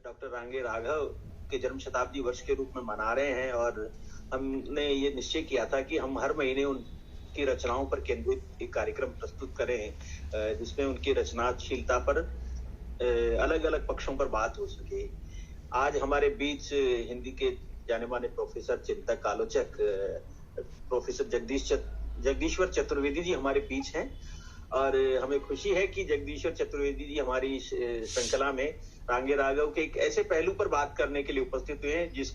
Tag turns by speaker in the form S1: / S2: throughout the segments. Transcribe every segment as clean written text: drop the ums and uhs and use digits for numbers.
S1: Doctor रांगे राघव के जन्म शताब्दी वर्ष के रूप में मना रहे हैं और हमने ये निश्चय किया था कि हम हर महीने उनकी रचनाओं पर केंद्रित एक कार्यक्रम प्रस्तुत करें जिसमें उनकी रचनाशीलता पर अलग अलग पक्षों पर बात हो सके। आज हमारे बीच हिंदी के जाने माने प्रोफेसर, चिंतक, आलोचक प्रोफेसर जगदीश्वर चतुर्वेदी जी हमारे बीच हैं और हमें खुशी है कि जगदीश्वर चतुर्वेदी जी हमारी श्रृंखला में रांगे राघव के एक ऐसे पहलू पर बात करने के लिए उपस्थित हुए हैं जिस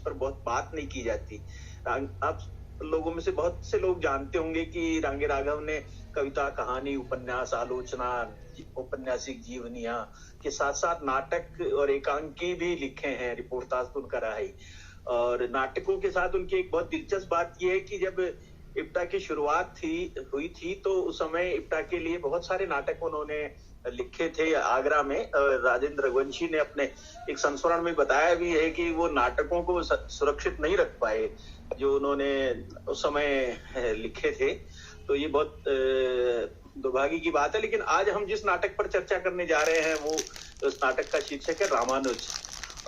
S1: पर बहुत बात नहीं की जाती। आप लोगों में से बहुत से लोग जानते होंगे कि रांगे राघव ने कविता, कहानी, उपन्यास, आलोचना, औपन्यासिक जीवनियां के साथ साथ नाटक और एकांकी भी लिखे हैं। रिपोर्टाज तो उनका रहा ही। और नाटकों के साथ उनकी एक बहुत दिलचस्प बात यह है कि जब इप्टा की शुरुआत हुई थी तो उस समय इप्टा के लिए बहुत सारे नाटक उन्होंने लिखे थे आगरा में। राजेंद्र रघुवंशी ने अपने एक संस्मरण में बताया भी है कि वो नाटकों को सुरक्षित नहीं रख पाए जो उन्होंने उस समय लिखे थे। तो ये बहुत दुर्भाग्य की बात है। लेकिन आज हम जिस नाटक पर चर्चा करने जा रहे हैं वो उस नाटक का शीर्षक है रामानुज।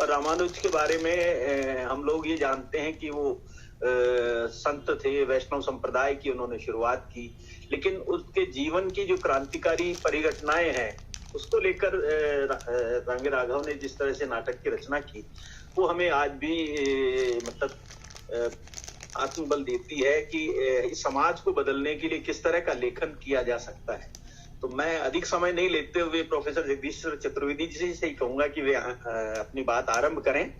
S1: और रामानुज के बारे में हम लोग ये जानते हैं कि वो संत थे, वैष्णव संप्रदाय की उन्होंने शुरुआत की, लेकिन उसके जीवन की जो क्रांतिकारी परिघटनाएं हैं उसको लेकर रांगे राघव ने जिस तरह से नाटक की रचना की वो हमें आज भी मतलब आत्मबल देती है कि इस समाज को बदलने के लिए किस तरह का लेखन किया जा सकता है। तो मैं अधिक समय नहीं लेते हुए प्रोफेसर जगदीश्वर चतुर्वेदी जी से ही कहूंगा कि वे अपनी बात आरंभ करें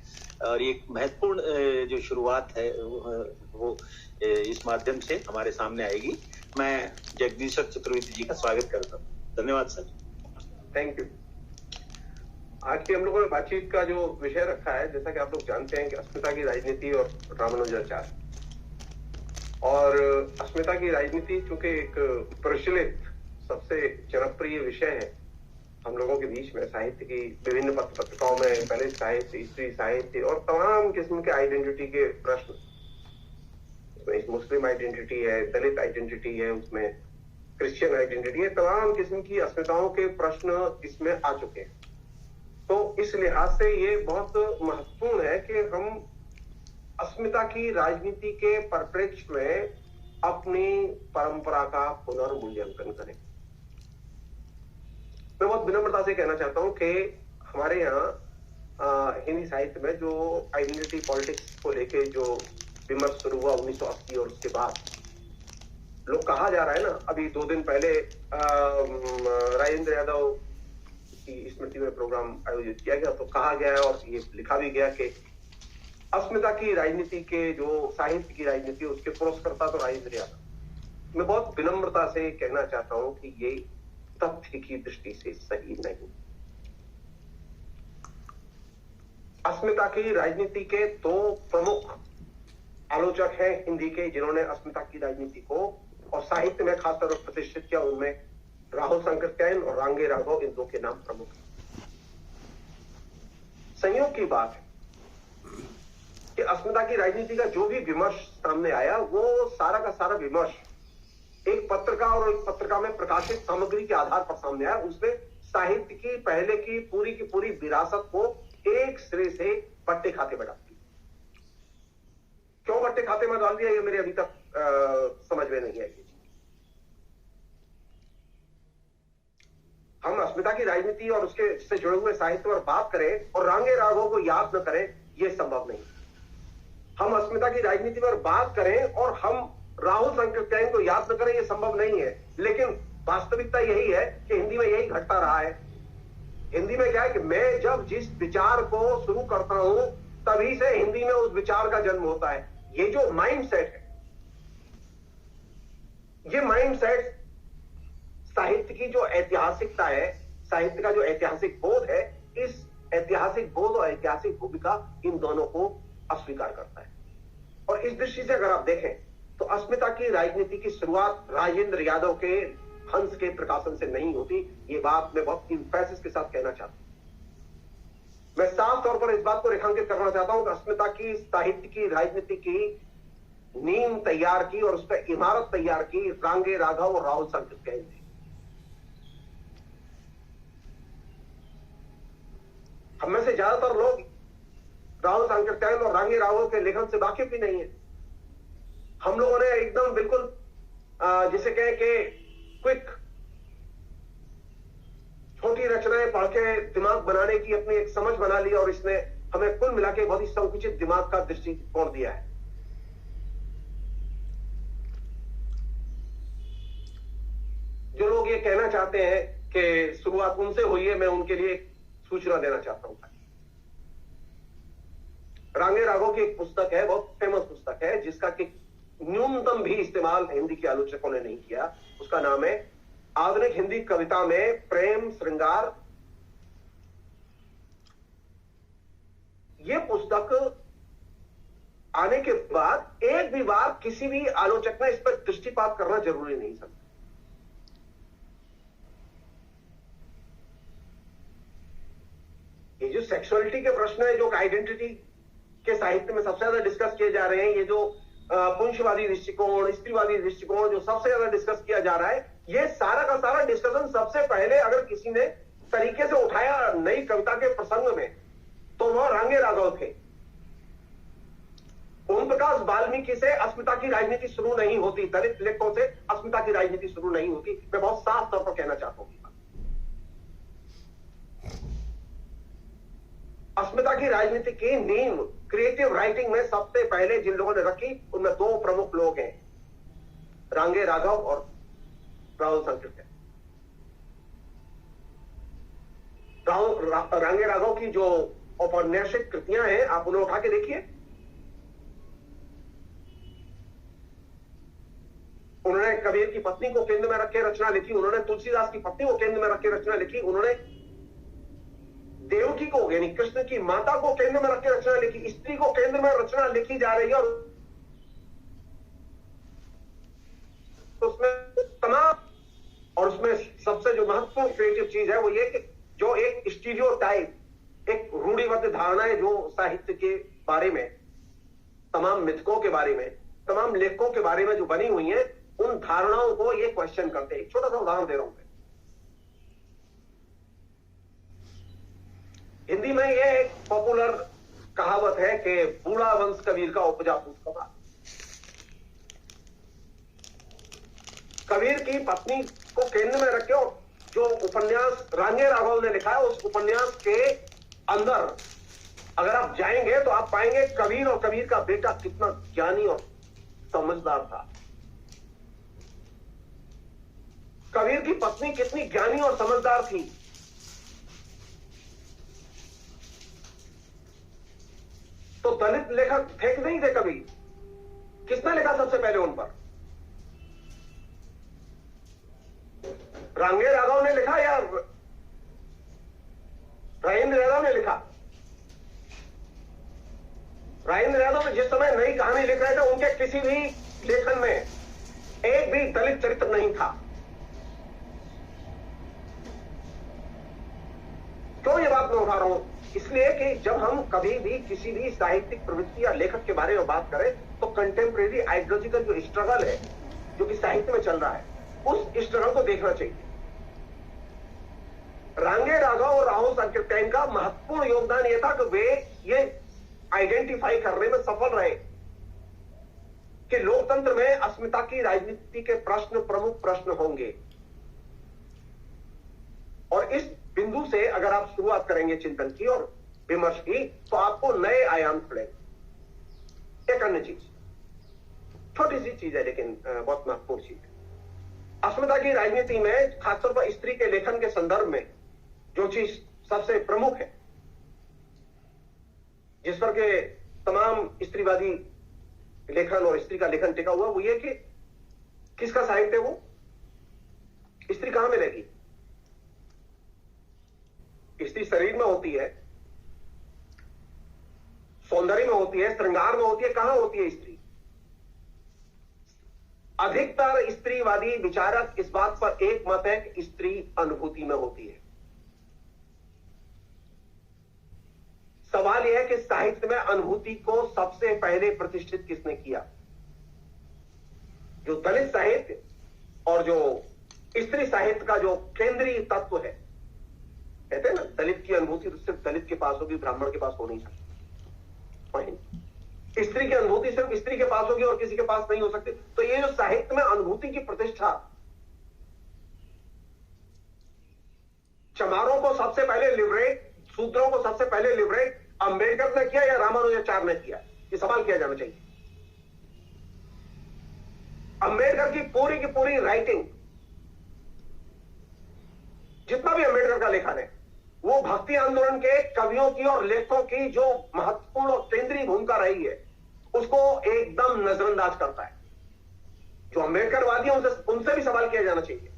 S1: और एक महत्वपूर्ण जो शुरुआत है वो इस माध्यम से हमारे सामने आएगी। मैं जगदीश्वर चतुर्वेदी जी का स्वागत करता हूँ। धन्यवाद सर।
S2: Thank you. आज की हम लोगों ने बातचीत का जो विषय रखा है, जैसा कि आप लोग जानते हैं कि अस्मिता की राजनीति और रामानुजाचार। और अस्मिता की राजनीति चूंकि एक प्रचलित सबसे जनप्रिय विषय है हम लोगों के बीच में, साहित्य की विभिन्न पत्रिकाओं में पहले साहित्य, स्त्री साहित्य और तमाम किस्म के आइडेंटिटी के प्रश्न, उसमें मुस्लिम आइडेंटिटी है, दलित आइडेंटिटी है, उसमें क्रिश्चियन आइडेंटिटी है, तमाम किस्म की अस्मिताओं के प्रश्न इसमें आ चुके हैं। तो इस लिहाज से ये बहुत महत्वपूर्ण है कि हम अस्मिता की राजनीति के परिप्रेक्ष्य में अपनी परंपरा का पुनर्मूल्यांकन करें। मैं बहुत विनम्रता से कहना चाहता हूं कि हमारे यहाँ हिंदी साहित्य में जो आइडेंटिटी पॉलिटिक्स को लेके जो विमर्श शुरू हुआ 1980 और उसके बाद, लोग कहा जा रहा है ना, अभी 2 दिन पहले राजेंद्र यादव की स्मृति में प्रोग्राम आयोजित किया गया तो कहा गया है और ये लिखा भी गया कि अस्मिता की राजनीति के जो साहित्य की राजनीति उसके पुरस्कर्ता तो राजेंद्र यादव। मैं बहुत विनम्रता से कहना चाहता हूं कि ये तथ्य की दृष्टि से सही नहीं। अस्मिता की राजनीति के 2 प्रमुख आलोचक हैं हिंदी के जिन्होंने अस्मिता की राजनीति को और साहित्य में खासतौर पर प्रतिष्ठित किया। उनमें राहुल संकृत्यायन और रांगे राघव, इन 2 के नाम प्रमुख हैं। संयोग की बात है कि अस्मिता की राजनीति का जो भी विमर्श सामने आया वो सारा का सारा विमर्श एक पत्रिका और एक पत्रिका में प्रकाशित सामग्री के आधार पर सामने आया। उसने साहित्य की पहले की पूरी विरासत को एक सिरे से बट्टे खाते में डाल दिया। क्यों बट्टे खाते में डाल दिया ये मेरे अभी तक समझ में नहीं आई। हम अस्मिता की राजनीति और उसके से जुड़े हुए साहित्य पर बात करें और रांगे राघव को याद न करें, यह संभव नहीं। हम अस्मिता की राजनीति पर बात करें और हम राहुल संकृत्यायन को याद न करें, यह संभव नहीं है। लेकिन वास्तविकता यही है कि हिंदी में यही घटता रहा है। हिंदी में क्या है कि मैं जब जिस विचार को शुरू करता हूं तभी से हिंदी में उस विचार का जन्म होता है। ये जो माइंड सेट है, ये माइंड सेट साहित्य की जो ऐतिहासिकता है, साहित्य का जो ऐतिहासिक बोध है, इस ऐतिहासिक बोध और ऐतिहासिक भूमिका इन दोनों को अस्वीकार करता है। और इस दृष्टि से अगर आप देखें तो अस्मिता की राजनीति की शुरुआत राजेंद्र यादव के हंस के प्रकाशन से नहीं होती। ये बात मैं बहुत इंफेसिस के साथ कहना चाहता हूं। मैं साफ तौर पर इस बात को रेखांकित करना चाहता हूं कि अस्मिता की साहित्य की राजनीति की नींव तैयार की और उस पर इमारत तैयार की रांगे राघव और राहुल संकृत्यायन। हम में से ज्यादातर लोग राहुल सांकृत्यायन और रांगे राघव के लेखन से वाकिफ भी नहीं है। हम लोगों ने एकदम बिल्कुल जिसे कहें कि क्विक छोटी रचनाएं पढ़ के दिमाग बनाने की अपनी एक समझ बना ली, और इसने हमें कुल मिला के बहुत ही संकुचित दिमाग का दृष्टिकोण दिया है। जो लोग ये कहना चाहते हैं कि शुरुआत उनसे हुई है, मैं उनके लिए एक सूचना देना चाहता हूं। रांगे राघव की एक पुस्तक है, बहुत फेमस पुस्तक है, जिसका कि न्यूनतम भी इस्तेमाल हिंदी के आलोचकों ने नहीं किया। उसका नाम है आधुनिक हिंदी कविता में प्रेम श्रृंगार। यह पुस्तक आने के बाद एक भी बार किसी भी आलोचक ने इस पर दृष्टिपात करना जरूरी नहीं समझा। ये जो सेक्सुअलिटी के प्रश्न है, जो आइडेंटिटी के साहित्य में सबसे ज्यादा डिस्कस किए जा रहे हैं, ये जो पुंछवादी दृष्टिकोण, स्त्रीवादी दृष्टिकोण जो सबसे ज्यादा डिस्कस किया जा रहा है, ये सारा का सारा डिस्कशन सबसे पहले अगर किसी ने तरीके से उठाया नई कविता के प्रसंग में, तो वह रांगे राघव थे। ओम प्रकाश वाल्मीकि से अस्मिता की राजनीति शुरू नहीं होती, दलित लेखकों से अस्मिता की राजनीति शुरू नहीं होती। मैं बहुत साफ तौर पर कहना चाहता हूं, अस्मिता की राजनीति की नींव क्रिएटिव राइटिंग में सबसे पहले जिन लोगों ने रखी, उनमें दो प्रमुख लोग हैं, रांगे राघव और राहुल सांकृत्यायन। रांगे राघव की जो औपन्यासिक कृतियां हैं, आप उन्हें उठा के देखिए। उन्होंने कबीर की पत्नी को केंद्र में रख के रचना लिखी, उन्होंने तुलसीदास की पत्नी को केंद्र में रख के रचना लिखी, उन्होंने देवकी को यानी कृष्ण की माता को केंद्र में रख के रचना लिखी, स्त्री को केंद्र में रचना लिखी जा रही है। और उसमें तमाम, और उसमें सबसे जो महत्वपूर्ण क्रिएटिव चीज है वो ये कि जो एक स्टीरियोटाइप, एक रूढ़िबद्ध धारणाएं जो साहित्य के बारे में, तमाम मिथकों के बारे में, तमाम लेखकों के बारे में जो बनी हुई है, उन धारणाओं को ये क्वेश्चन करते हैं। एक छोटा सा उदाहरण दे रहा हूं मैं। हिंदी में यह एक पॉपुलर कहावत है कि बूढ़ा वंश कबीर का उपजा पूत कमाल। कबीर की पत्नी को केंद्र में रखे, और जो उपन्यास रांगे राघव ने लिखा है, उस उपन्यास के अंदर अगर आप जाएंगे तो आप पाएंगे कबीर और कबीर का बेटा कितना ज्ञानी और समझदार था, कबीर की पत्नी कितनी ज्ञानी और समझदार थी। तो दलित लेखक थे कि नहीं थे कभी? किसने लिखा सबसे पहले उन पर? रांगे राघव ने लिखा या राजेंद्र यादव ने लिखा? राजेंद्र यादव जिस समय नई कहानी लिख रहे थे, उनके किसी भी लेखन में एक भी दलित चरित्र नहीं था। क्यों ये बात मैं उठा रहा हूं? इसलिए कि जब हम कभी भी किसी भी साहित्यिक प्रवृत्ति या लेखक के बारे में बात करें, तो कंटेम्प्रेरी आइडियोलॉजिकल जो स्ट्रगल है, जो कि साहित्य में चल रहा है, उस स्ट्रगल को देखना चाहिए। रांगे राघव और राहुल सांकृत्यायन का महत्वपूर्ण योगदान यह था कि वे ये आइडेंटिफाई करने में सफल रहे कि लोकतंत्र में अस्मिता की राजनीति के प्रश्न प्रमुख प्रश्न होंगे। और इस बिंदु से अगर आप शुरुआत करेंगे चिंतन की और विमर्श की, तो आपको नए आयाम खुलेंगे। एक अन्य चीज, छोटी सी चीज है लेकिन बहुत महत्वपूर्ण चीज है। अस्मिता की राजनीति में खासतौर पर स्त्री के लेखन के संदर्भ में जो चीज सबसे प्रमुख है, जिस पर के तमाम स्त्रीवादी लेखन और स्त्री का लेखन टिका हुआ, वो ये कि किसका साहित्य वो, स्त्री कहां मिलेगी? स्त्री शरीर में होती है, सौंदर्य में होती है, श्रृंगार में होती है, कहां होती है स्त्री? अधिकतर स्त्रीवादी विचारक इस बात पर एक मत है कि स्त्री अनुभूति में होती है। सवाल यह है कि साहित्य में अनुभूति को सबसे पहले प्रतिष्ठित किसने किया? जो दलित साहित्य और जो स्त्री साहित्य का जो केंद्रीय तत्व है, कहते हैं ना, दलित की अनुभूति तो सिर्फ दलित के पास होगी, ब्राह्मण के पास हो नहीं सकती। स्त्री की अनुभूति सिर्फ स्त्री के पास होगी और किसी के पास नहीं हो सकती। तो ये जो साहित्य में अनुभूति की प्रतिष्ठा, चमारों को सबसे पहले लिबरेट, शूद्रों को सबसे पहले लिबरेट अंबेडकर ने किया या रामानुजाचार्य ने किया, ये सवाल किया जाना चाहिए। अंबेडकर की पूरी राइटिंग, जितना भी अंबेडकर का लेखन है, वो भक्ति आंदोलन के कवियों की और लेखकों की जो महत्वपूर्ण और केंद्रीय भूमिका रही है, उसको एकदम नजरअंदाज करता है। जो अंबेडकरवादी है उनसे भी सवाल किया जाना चाहिए।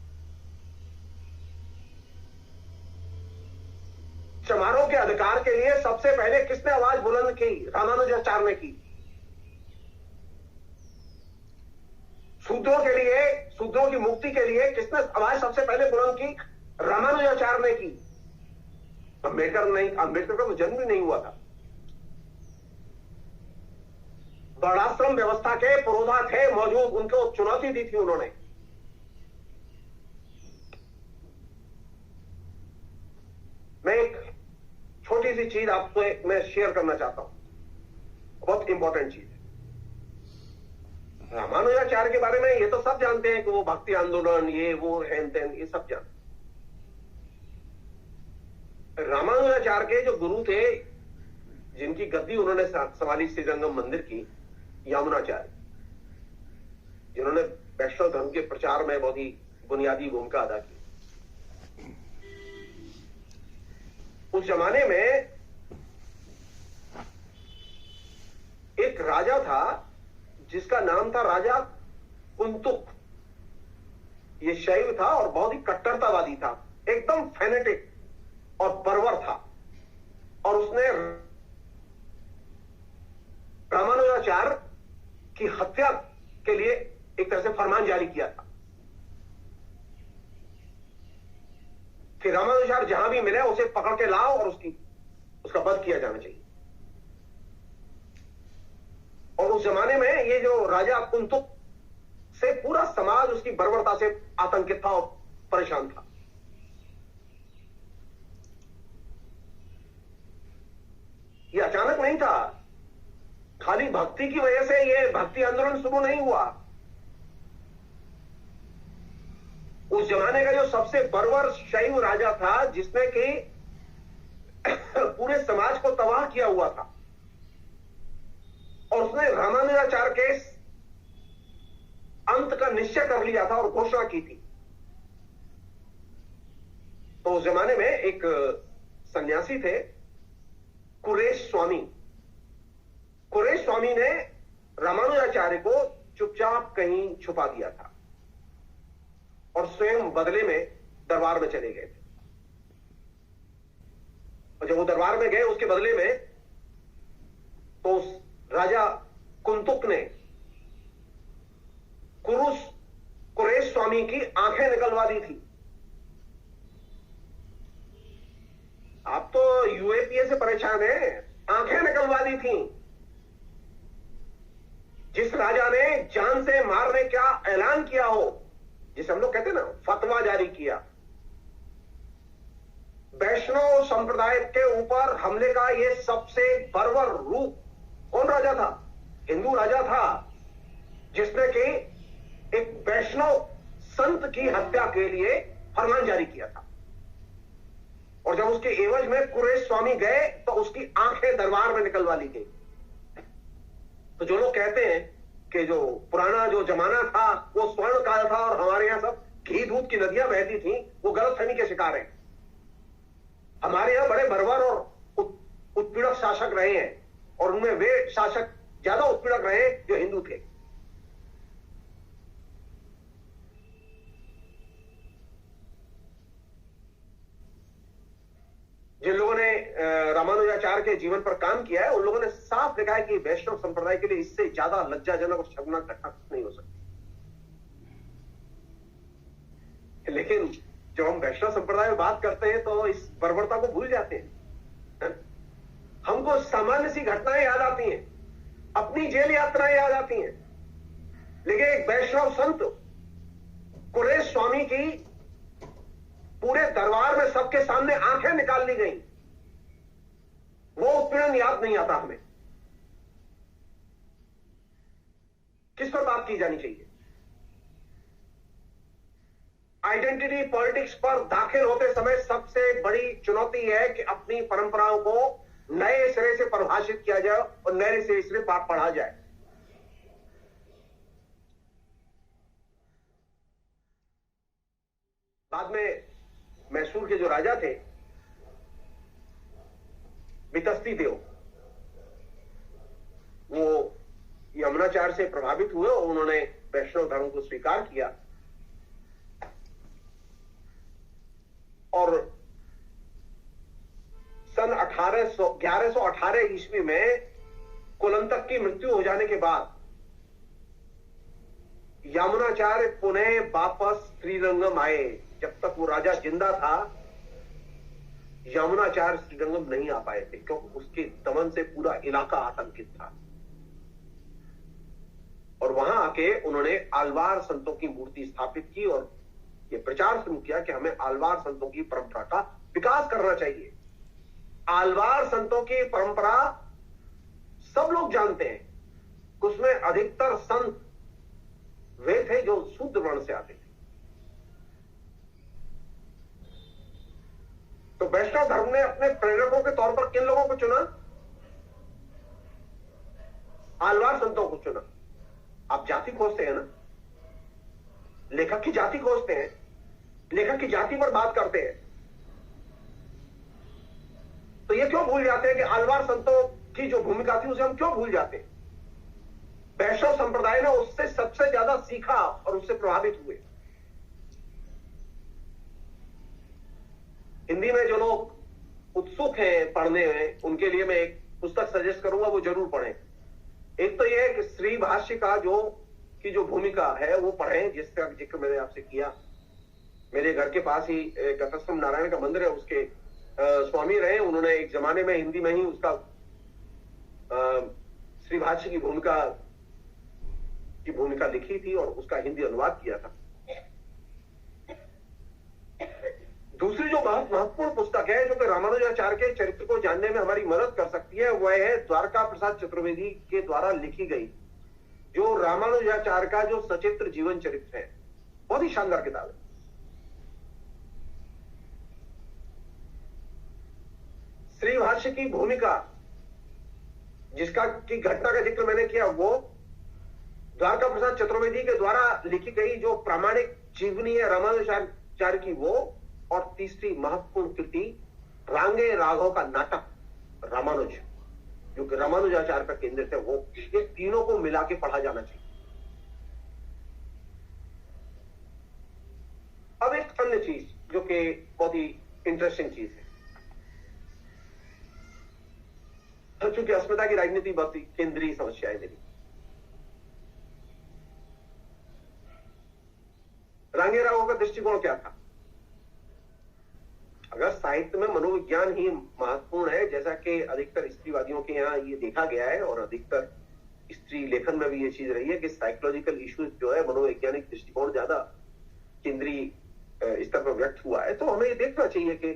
S2: चमारों के अधिकार के लिए सबसे पहले किसने आवाज बुलंद की? रामानुजाचार्य ने की। शूद्रों के लिए, शूद्रों की मुक्ति के लिए किसने आवाज सबसे पहले बुलंद की? रामानुजाचार्य ने की। अंबेडकर नहीं, अंबेडकर का तो जन्म भी नहीं हुआ था। वर्णाश्रम व्यवस्था के पुरोधा थे मौजूद, उनको चुनौती दी थी उन्होंने। मैं एक छोटी सी चीज आपको मैं शेयर करना चाहता हूं, बहुत इंपॉर्टेंट चीज है। रामानुजाचार्य के बारे में ये तो सब जानते हैं कि वो भक्ति आंदोलन, ये वो हैन तेन, ये सब जानते। रामानुजाचार्य के जो गुरु थे, जिनकी गद्दी उन्होंने संभाली श्रीरंगम मंदिर की, यामुनाचार्य, जिन्होंने वैष्णव धर्म के प्रचार में बहुत ही बुनियादी भूमिका अदा की। उस जमाने में एक राजा था जिसका नाम था राजा कुंतुक। ये शैव था और बहुत ही कट्टरतावादी था, एकदम फैनेटिक और बर्बर था। और उसने रामानुजाचार्य की हत्या के लिए एक तरह से फरमान जारी किया था कि रामानुजाचार्य जहां भी मिले उसे पकड़ के लाओ और उसका वध किया जाना चाहिए। और उस जमाने में ये जो राजा कुंतुक से पूरा समाज उसकी बर्बरता से आतंकित था और परेशान था। ये अचानक नहीं था, खाली भक्ति की वजह से ये भक्ति आंदोलन शुरू नहीं हुआ। उस जमाने का जो सबसे बर्बर शैव राजा था, जिसने कि पूरे समाज को तबाह किया हुआ था, और उसने रामानुजाचार्य के अंत का निश्चय कर लिया था और घोषणा की थी। तो उस जमाने में एक सन्यासी थे, कुरेश स्वामी। कुरेश स्वामी ने रामानुजाचार्य को चुपचाप कहीं छुपा दिया था और स्वयं बदले में दरबार में चले गए थे। और जब वो दरबार में गए उसके बदले में, तो उस राजा कुंतुक ने कुरेश स्वामी की आंखें निकलवा दी थी। आप तो यूएपीए से परेशान हैं, आंखें निकलवा दी थी। जिस राजा ने जान से मारने का ऐलान किया हो, जिसे हम लोग कहते हैं ना, फतवा जारी किया, वैष्णव संप्रदाय के ऊपर हमले का यह सबसे बर्बर रूप कौन राजा था? हिंदू राजा था, जिसने कि एक वैष्णव संत की हत्या के लिए फरमान जारी किया था। और जब उसके एवज में कुरेश स्वामी गए तो उसकी आंखें दरबार में निकलवा ली गई। तो जो लोग कहते हैं कि जो पुराना जो जमाना था वो स्वर्ण काल था और हमारे यहां सब घी दूध की नदियां बहती थी, वो गलतफहमी के शिकार हैं। हमारे यहां बड़े बर्बर और उत्पीड़क शासक रहे हैं, और उनमें वे शासक ज्यादा उत्पीड़क रहे जो हिंदू थे। जिन लोगों ने रामानुजाचार्य के जीवन पर काम किया है, उन लोगों ने साफ देखा है कि वैष्णव संप्रदाय के लिए इससे ज्यादा लज्जाजनक और शर्मनाक घटना नहीं हो सकती। लेकिन जब हम वैष्णव संप्रदाय में बात करते हैं तो इस बर्बरता को भूल जाते हैं। हमको सामान्य सी घटनाएं याद आती हैं, अपनी जेल यात्राएं याद आती हैं, लेकिन एक वैष्णव संत कुरेश स्वामी की पूरे दरबार में सबके सामने आंखें निकाल ली गई, वो उत्पीड़न याद नहीं आता हमें। किस पर बात की जानी चाहिए? आइडेंटिटी पॉलिटिक्स पर दाखिल होते समय सबसे बड़ी चुनौती है कि अपनी परंपराओं को नए सिरे से परिभाषित किया जाए और नए सिरे से पढ़ा जाए। बाद में मैसूर के जो राजा थे वितस्ती देव, वो यमुनाचार से प्रभावित हुए और उन्होंने वैष्णव धर्म को स्वीकार किया और सन 1118 ईस्वी में कुलंतक की मृत्यु हो जाने के बाद यमुनाचार्य पुनः वापस श्रीरंगम आए। जब तक वो राजा जिंदा था यमुनाचार्य श्रीरंगम नहीं आ पाए थे, क्योंकि उसके दमन से पूरा इलाका आतंकित था। और वहां आके उन्होंने आलवार संतों की मूर्ति स्थापित की और ये प्रचार शुरू किया कि हमें आलवार संतों की परंपरा का विकास करना चाहिए। आलवार संतों की परंपरा सब लोग जानते हैं, उसमें अधिकतर संत वे थे जो शुद्ध वर्ण से आते थे। तो वैष्णव धर्म ने अपने प्रेरकों के तौर पर किन लोगों को चुना? आलवार संतों को चुना। आप जाति खोजते हैं ना, लेखक की जाति खोजते हैं, लेखक की जाति पर बात करते हैं, तो ये क्यों भूल जाते हैं कि आलवार संतों की जो भूमिका थी उसे हम क्यों भूल जाते हैं? वैष्णव संप्रदाय ने उससे सबसे ज्यादा सीखा और उससे प्रभावित हुए। हिंदी में जो लोग उत्सुक हैं पढ़ने में, उनके लिए मैं एक पुस्तक सजेस्ट करूंगा, वो जरूर पढ़ें। एक तो यह है कि श्री भाष्य का जो भूमिका है वो पढ़ें, जिसका जिक्र मैंने आपसे किया। मेरे घर के पास ही गतस्वम नारायण का मंदिर है, उसके स्वामी रहे, उन्होंने एक जमाने में हिंदी में ही उसका श्री भाष्य की भूमिका लिखी थी और उसका हिंदी अनुवाद किया था। दूसरी जो बहुत महत्वपूर्ण पुस्तक है जो कि रामानुजाचार्य के चरित्र को जानने में हमारी मदद कर सकती है, वह है द्वारका प्रसाद चतुर्वेदी के द्वारा लिखी गई जो रामानुजाचार्य का जो सचित्र जीवन चरित्र है। बहुत ही शानदार किताब है। श्री भाष्य की भूमिका जिसका की घटना का जिक्र मैंने किया, वो द्वारका प्रसाद चतुर्वेदी के द्वारा लिखी गई जो प्रामाणिक जीवनी है रामानुजाचार्य की, वो। और तीसरी महत्वपूर्ण कृति रांगे राघव का नाटक रामानुज, जो कि रामानुजाचार्य पर केंद्रित है, वो। ये तीनों को मिला के पढ़ा जाना चाहिए। अब एक अन्य चीज जो कि बहुत ही इंटरेस्टिंग चीज है, चूंकि अस्मिता की राजनीति बहुत ही केंद्रीय समस्या है मेरी। रांगे राघव का दृष्टिकोण क्या था? अगर साहित्य में मनोविज्ञान ही महत्वपूर्ण है, जैसा कि अधिकतर स्त्रीवादियों के यहाँ ये देखा गया है और अधिकतर स्त्री लेखन में भी ये चीज रही है कि साइकोलॉजिकल इश्यूज जो है मनोवैज्ञानिक दृष्टिकोण ज्यादा केंद्रीय स्तर पर व्यक्त हुआ है, तो हमें ये देखना चाहिए कि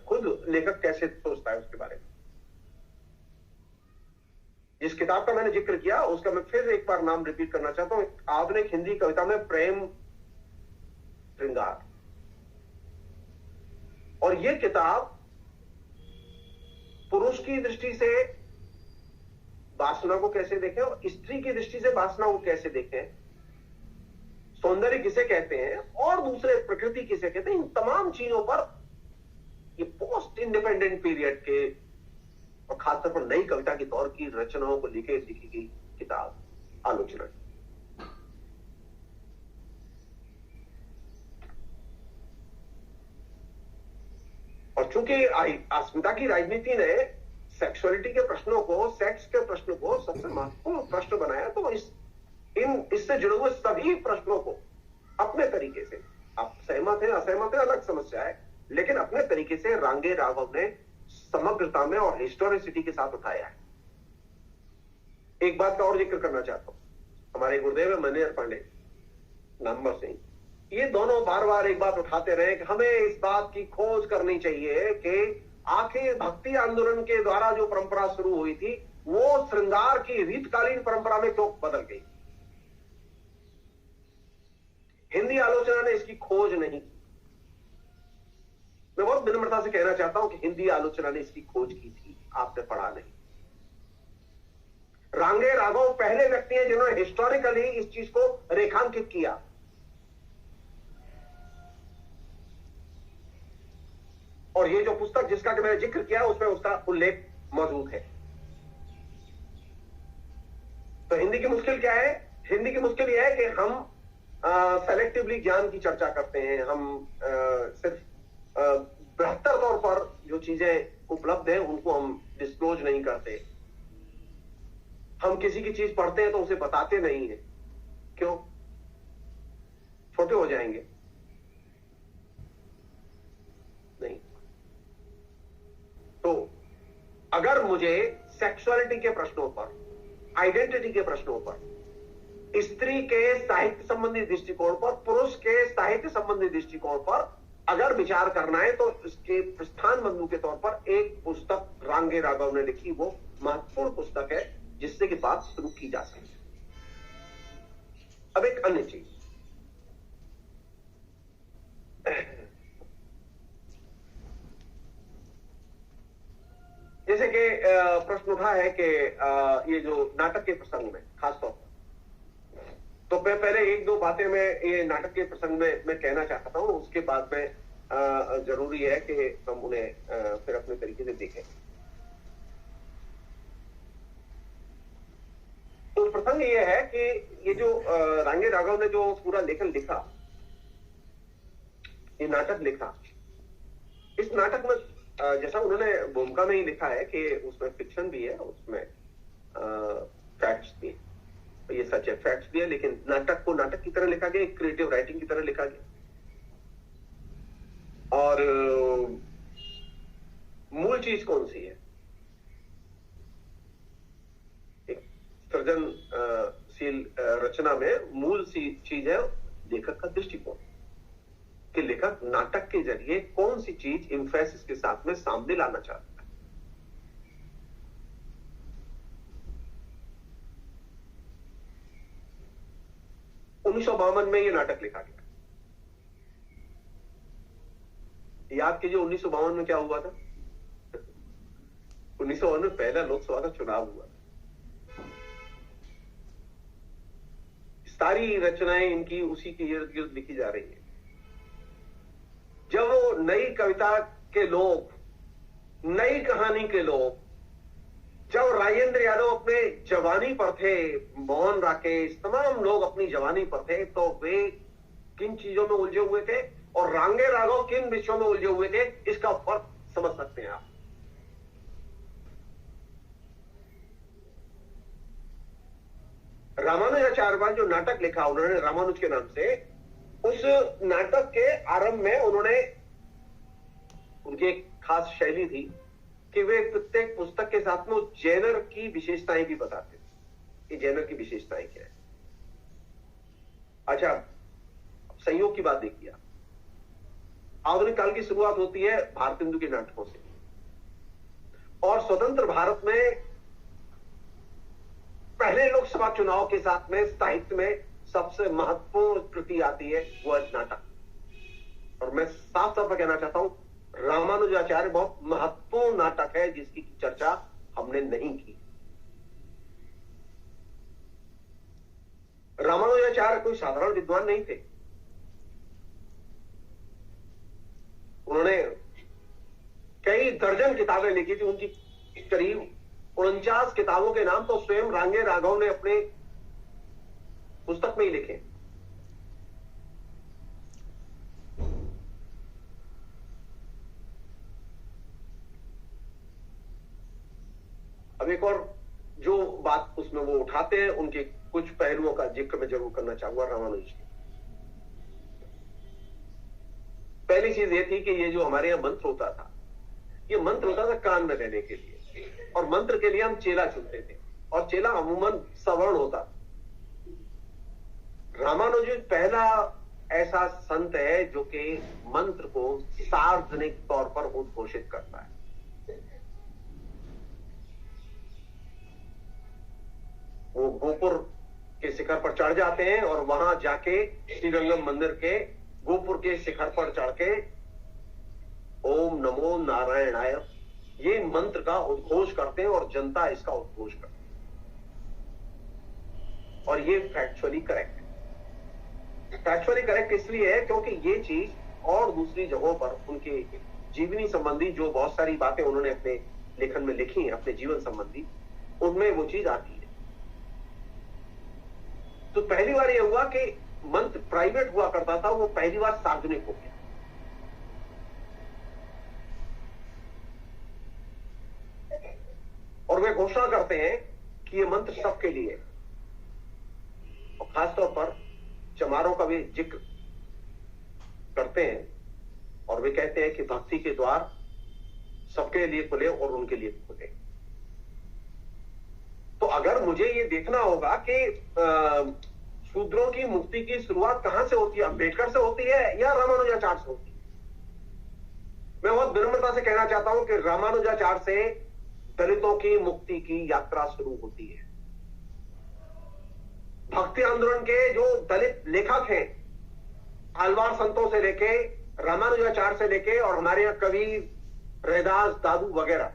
S2: खुद लेखक कैसे सोचता है उसके बारे में। जिस किताब का मैंने जिक्र किया उसका मैं फिर एक बार नाम रिपीट करना चाहता हूं, आधुनिक हिंदी कविता में प्रेम श्रृंगार। और यह किताब पुरुष की दृष्टि से वासना को कैसे देखें और स्त्री की दृष्टि से वासना को कैसे देखें, सौंदर्य किसे कहते हैं और दूसरे प्रकृति किसे कहते हैं, इन तमाम चीजों पर ये पोस्ट इंडिपेंडेंट पीरियड के और खासतौर पर नई कविता के दौर की रचनाओं को लिखी गई किताब आलोचना। और चूंकि अस्मिता की राजनीति ने सेक्सुअलिटी के प्रश्नों को, सेक्स के प्रश्न को सबसे महत्वपूर्ण प्रश्न बनाया, तो इससे जुड़े हुए सभी प्रश्नों को अपने तरीके से, आप सहमत हैं असहमत हैं अलग समस्या है, लेकिन अपने तरीके से रांगे राघव ने समग्रता में और हिस्टोरिसिटी के साथ उठाया है। एक बात का और जिक्र करना चाहता हूं, हमारे गुरुदेव मनेर पांडे नामवर सिंह, ये दोनों बार बार एक बात उठाते रहे कि हमें इस बात की खोज करनी चाहिए कि आखिर भक्ति आंदोलन के द्वारा जो परंपरा शुरू हुई थी वो श्रृंगार की रीतकालीन परंपरा में क्यों बदल गई। हिंदी आलोचना ने इसकी खोज नहीं की। मैं बहुत विनम्रता से कहना चाहता हूं कि हिंदी आलोचना ने इसकी खोज की थी, आपने पढ़ा नहीं। रांगे राघव पहले व्यक्ति हैं जिन्होंने हिस्टोरिकली इस चीज को रेखांकित किया। और ये जो पुस्तक जिसका कि मैंने जिक्र किया उसमें उसका उल्लेख मौजूद है। तो हिंदी की मुश्किल क्या है? हिंदी की मुश्किल यह है कि हम सेलेक्टिवली ज्ञान की चर्चा करते हैं। हम सिर्फ बेहतर तौर पर जो चीजें उपलब्ध हैं उनको हम डिस्क्लोज नहीं करते। हम किसी की चीज पढ़ते हैं तो उसे बताते नहीं है। क्यों? छोटे हो जाएंगे? नहीं। तो अगर मुझे सेक्सुअलिटी के प्रश्नों पर, आइडेंटिटी के प्रश्नों पर, स्त्री के साहित्य संबंधी दृष्टिकोण पर, पुरुष के साहित्य संबंधी दृष्टिकोण पर अगर विचार करना है तो इसके प्रस्थान बंधु के तौर पर एक पुस्तक रांगे राघव ने लिखी, वो महत्वपूर्ण पुस्तक है जिससे कि बात शुरू की जा सकती है। अब एक अन्य चीज, जैसे कि प्रश्न उठा है कि ये जो नाटक के प्रसंग में खासतौर पर, तो मैं पहले एक दो बातें मैं ये नाटक के प्रसंग में मैं कहना चाहता हूं, उसके बाद में जरूरी है कि हम उन्हें फिर अपने तरीके से देखें। तो प्रसंग ये है कि ये जो रांगे राघव ने जो पूरा लेखन लिखा, ये नाटक लिखा, इस नाटक में जैसा उन्होंने भूमिका में ही लिखा है कि उसमें फिक्शन भी है, उसमें फैक्ट्स भी है। ये सच है, फैक्ट्स भी है, लेकिन नाटक को नाटक की तरह लिखा गया, एक क्रिएटिव राइटिंग की तरह लिखा गया। और मूल चीज कौन सी है? एक सृजनशील रचना में मूल सी चीज है लेखक का दृष्टिकोण, कि लेखक नाटक के जरिए कौन सी चीज एम्फेसिस के साथ में सामने लाना चाहता है। 1952 में ये नाटक लिखा गया। याद कीजिए 1952 में क्या हुआ था? 1952 में पहला लोकसभा का चुनाव हुआ। सारी रचनाएं इनकी उसी के इर्द गिर्द लिखी जा रही है। जब वो नई कविता के लोग, नई कहानी के लोग, जब राजेंद्र यादव अपने जवानी पर थे, मोहन राकेश, तमाम लोग अपनी जवानी पर थे, तो वे किन चीजों में उलझे हुए थे और रांगे राघव किन विषयों में उलझे हुए थे, इसका फर्क समझ सकते हैं आप। रामानुजाचार्य जो नाटक लिखा उन्होंने रामानुज के नाम से, उस नाटक के आरंभ में उन्होंने, उनकी एक खास शैली थी कि वे प्रत्येक पुस्तक के साथ में उस जेनर की विशेषताएं भी बताते थे। ये जेनर की विशेषताएं क्या है? अच्छा, संयोग की बात देखिए, आधुनिक काल की शुरुआत होती है भारतेंदु के नाटकों से, और स्वतंत्र भारत में पहले लोकसभा चुनाव के साथ में साहित्य में सबसे महत्वपूर्ण कृति आती है, वो है नाटक। और मैं साफ तौर पर कहना चाहता हूं, रामानुजाचार्य बहुत महत्वपूर्ण नाटक है जिसकी चर्चा हमने नहीं की। रामानुजाचार्य कोई साधारण विद्वान नहीं थे। उन्होंने कई दर्जन किताबें लिखी थी। उनकी करीब 49 किताबों के नाम तो स्वयं रांगे राघव ने अपने पुस्तक में ही लिखे। अब एक और जो बात उसमें वो उठाते हैं, उनके कुछ पहलुओं का जिक्र मैं जरूर करना चाहूंगा रामानुज की। पहली चीज ये थी कि ये जो हमारे यहां मंत्र होता था, ये मंत्र होता था कान में रहने के लिए, और मंत्र के लिए हम चेला चुनते थे, और चेला अमूमन सवर्ण होता था। रामानुज पहला ऐसा संत है जो कि मंत्र को सार्वजनिक तौर पर उद्घोषित करता है। वो गोपुर के शिखर पर चढ़ जाते हैं और वहां जाके श्रीरंगम मंदिर के गोपुर के शिखर पर चढ़ के ओम नमो नारायणाय ये मंत्र का उद्घोष करते हैं और जनता इसका उद्घोष करती है। और ये फैक्चुअली करेक्ट है। फैक्चुअली करेक्ट इसलिए है क्योंकि ये चीज और दूसरी जगहों पर उनके जीवनी संबंधी जो बहुत सारी बातें उन्होंने अपने लेखन में लिखी हैं अपने जीवन संबंधी, उनमें वो चीज आती है। तो पहली बार ये हुआ कि मंत्र प्राइवेट हुआ करता था, वो पहली बार सार्वजनिक हो गया। और वे घोषणा करते हैं कि ये मंत्र सबके लिए है। और खासतौर पर चमारों का भी जिक्र करते हैं और वे कहते हैं कि भक्ति के द्वार सबके लिए खुले और उनके लिए खुले। तो अगर मुझे ये देखना होगा कि शूद्रों की मुक्ति की शुरुआत कहां से होती है, अंबेडकर से होती है या रामानुजाचार्य से होती है, मैं बहुत विनम्रता से कहना चाहता हूं कि रामानुजाचार्य से दलितों की मुक्ति की यात्रा शुरू होती है। भक्ति आंदोलन के जो दलित लेखक हैं, आलवार संतों से लेके रामानुजाचार्य से लेके और हमारे यहां कबीर, रैदास, दादू वगैरह,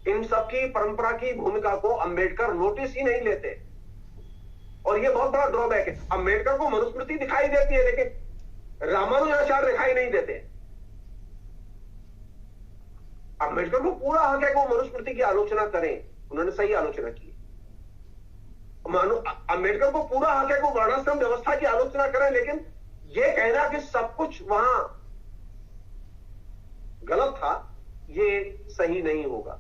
S2: इन सब की परंपरा की भूमिका को अंबेडकर नोटिस ही नहीं लेते। और यह बहुत बड़ा ड्रॉबैक है। अंबेडकर को मनुस्मृति दिखाई देती है लेकिन रामानुजाचार्य दिखाई नहीं देते। अंबेडकर को पूरा हक है कि वो मनुस्मृति की आलोचना करें, उन्होंने सही आलोचना की। अंबेडकर को पूरा हक है कि वो वर्णाश्रम व्यवस्था की आलोचना करें, लेकिन यह कहना कि सब कुछ वहां गलत था, ये सही नहीं होगा।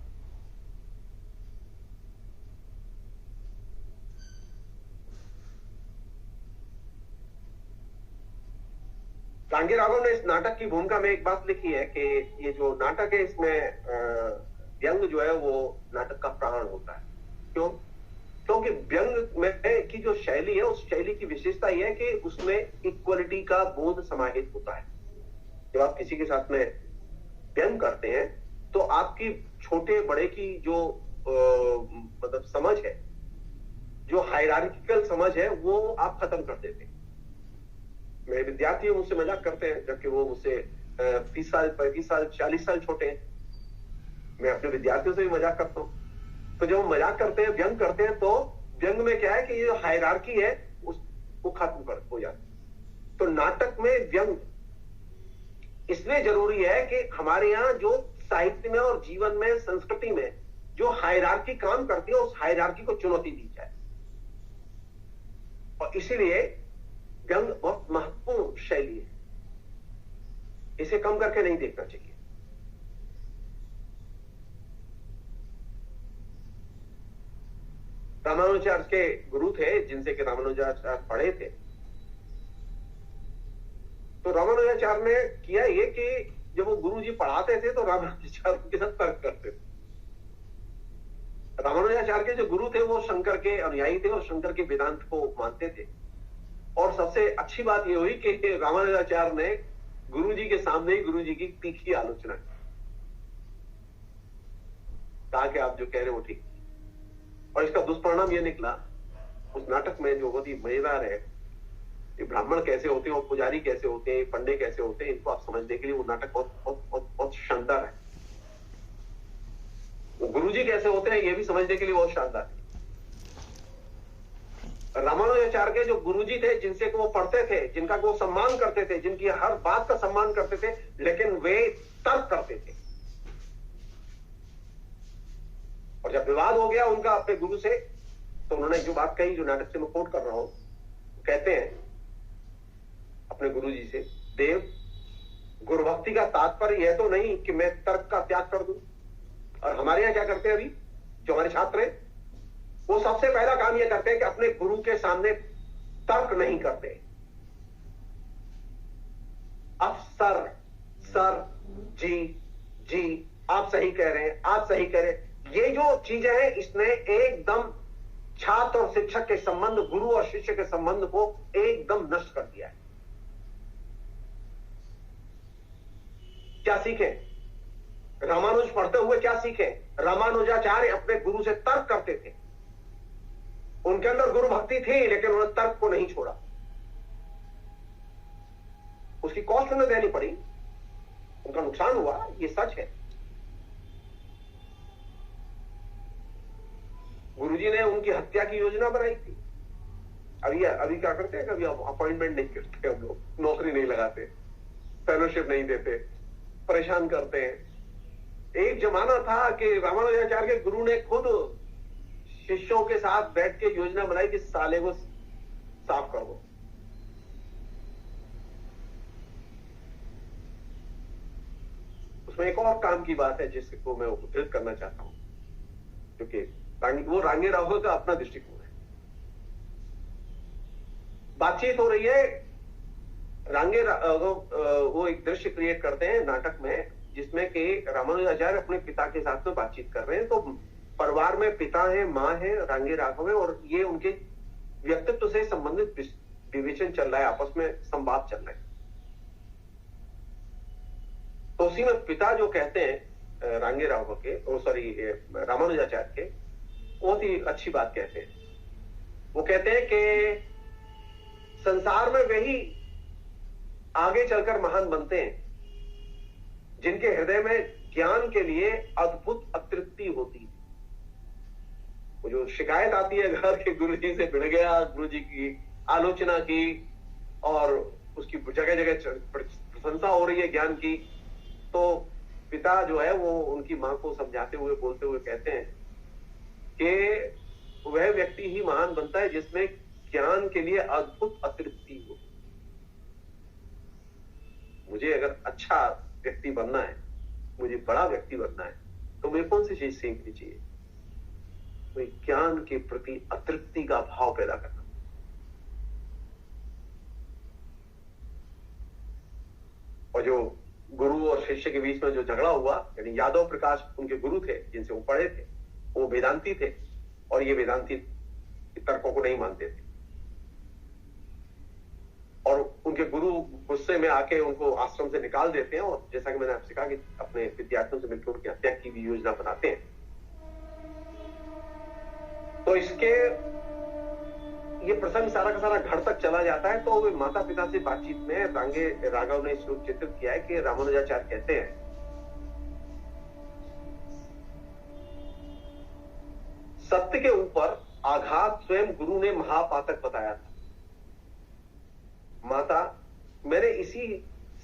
S2: कांगे राघव ने इस नाटक की भूमिका में एक बात लिखी है कि ये जो नाटक है इसमें व्यंग जो है वो नाटक का प्राण होता है। क्यों? क्योंकि व्यंग में की जो शैली है उस शैली की विशेषता यह है कि उसमें इक्वलिटी का बोध समाहित होता है। जब आप किसी के साथ में व्यंग करते हैं तो आपकी छोटे बड़े की जो मतलब समझ है, जो हायरार्किकल समझ है, वो आप खत्म कर देते हैं। मेरे विद्यार्थी मुझसे मजाक करते हैं जबकि वो मुझसे 30 साल 35 साल 40 साल छोटे हैं। मैं अपने विद्यार्थियों से भी मजाक करता हूं। तो जब हम मजाक करते हैं, व्यंग करते हैं, तो व्यंग में क्या है कि ये जो हायरार्की है उसको खत्म कर हो जाती है। तो नाटक में व्यंग इसलिए जरूरी है कि हमारे यहाँ जो साहित्य में और जीवन में, संस्कृति में जो हायरार्की काम करती है उस हायरार्की को चुनौती दी जाए। और इसीलिए व्यंग बहुत महत्वपूर्ण शैली है, इसे कम करके नहीं देखना चाहिए। रामानुजाचार्य के गुरु थे जिनसे कि रामानुजाचार्य पढ़े थे। तो रामानुजाचार्य ने किया ये कि जब वो गुरु जी पढ़ाते थे तो रामानुजाचार्य के साथ तर्क करते थे। रामानुजाचार्य के जो गुरु थे वो शंकर के अनुयायी थे और शंकर के वेदांत को मानते थे। और सबसे अच्छी बात यह हुई कि रामानुजाचार्य ने गुरुजी के सामने ही गुरुजी की तीखी आलोचना की, कहा कि आप जो कह रहे हो वो ठीक। और इसका दुष्परिणाम यह निकला उस नाटक में, जो बहुत ही मजेदार है, कि ब्राह्मण कैसे होते हैं और पुजारी कैसे होते हैं, पंडे कैसे होते हैं, इनको आप समझने के लिए वो नाटक बहुत बहुत बहुत बहुत शानदार है। वो गुरुजी कैसे होते हैं ये भी समझने के लिए बहुत शानदार है। रामानुजाचार्य के जो गुरुजी थे, जिनसे वो पढ़ते थे, जिनका वो सम्मान करते थे, जिनकी हर बात का सम्मान करते थे, लेकिन वे तर्क करते थे। और जब विवाद हो गया उनका अपने गुरु से, तो उन्होंने जो बात कही, जो नाटक से मैं कोट कर रहा हूं, कहते हैं अपने गुरुजी से, देव, गुरुभक्ति का तात्पर्य यह तो नहीं कि मैं तर्क का त्याग कर दूं। और हमारे यहां क्या करते हैं, अभी जो हमारे छात्र हैं, वो सबसे पहला काम यह करते हैं कि अपने गुरु के सामने तर्क नहीं करते। अब सर, जी, आप सही कह रहे हैं, आप सही कह रहे हैं, ये जो चीजें हैं इसने एकदम छात्र और शिक्षक के संबंध, गुरु और शिष्य के संबंध को एकदम नष्ट कर दिया है। क्या सीखें? रामानुज पढ़ते हुए क्या सीखें? रामानुजाचार्य अपने गुरु से तर्क करते थे, उनके अंदर गुरु भक्ति थी, लेकिन उन्होंने तर्क को नहीं छोड़ा। उसकी कॉस्ट उन्हें देनी पड़ी, उनका नुकसान हुआ, ये सच है। गुरुजी ने उनकी हत्या की योजना बनाई थी। अभी क्या करते हैं, कभी अपॉइंटमेंट नहीं करते हम लोग, नौकरी नहीं लगाते, फेलोशिप नहीं देते, परेशान करते हैं। एक जमाना था कि रामानुजाचार्य के गुरु ने खुद शिष्यों के साथ बैठ के योजना बनाई कि साले को साफ कर दो। उसमें एक और काम की बात है जिसको मैं उद्धृत करना चाहता हूं, क्योंकि वो रांगे राघव का अपना दृष्टिकोण है। बातचीत हो रही है, रांगे वो एक दृश्य क्रिएट करते हैं नाटक में, जिसमें कि रामानुजाचार्य अपने पिता के साथ में बातचीत कर रहे हैं। तो परिवार में पिता है, माँ है, रांगे राघव है, और ये उनके व्यक्तित्व से संबंधित विवेचन चल रहा है, आपस में संवाद चल रहा है। तो उसी में पिता जो कहते हैं रांगे राघव के, रामानुजाचार्य के, बहुत ही अच्छी बात कहते हैं। वो कहते हैं कि संसार में वही आगे चलकर महान बनते हैं जिनके हृदय में ज्ञान के लिए अद्भुत अतृप्ति होती है। वो जो शिकायत आती है घर के गुरुजी से भिड़ गया, गुरुजी की आलोचना की और उसकी जगह जगह प्रशंसा हो रही है ज्ञान की, तो पिता जो है वो उनकी मां को समझाते हुए, बोलते हुए कहते हैं कि वह व्यक्ति ही महान बनता है जिसमें ज्ञान के लिए अद्भुत अतृप्ति हो। मुझे अगर अच्छा व्यक्ति बनना है, मुझे बड़ा व्यक्ति बनना है, तो मुझे कौन सी चीज सीखनी चाहिए? मुझे ज्ञान के प्रति अतृप्ति का भाव पैदा करना। और जो गुरु और शिष्य के बीच में जो झगड़ा हुआ, यानी यादव प्रकाश उनके गुरु थे जिनसे वो पढ़े थे, वो वेदांती थे, और ये वेदांती तर्कों को नहीं मानते थे, और उनके गुरु गुस्से में आके उनको आश्रम से निकाल देते हैं, और जैसा कि मैंने आपसे कहा कि अपने विद्यार्थियों से मिलकर उनकी हत्या की भी योजना बनाते हैं। तो ये प्रसंग सारा का सारा घर तक चला जाता है। तो वे माता पिता से बातचीत में रांगे राघव ने श्लोक चित्रित किया है कि रामानुजाचार्य कहते हैं, सत्य के ऊपर आघात स्वयं गुरु ने महापातक बताया था। माता, मैंने इसी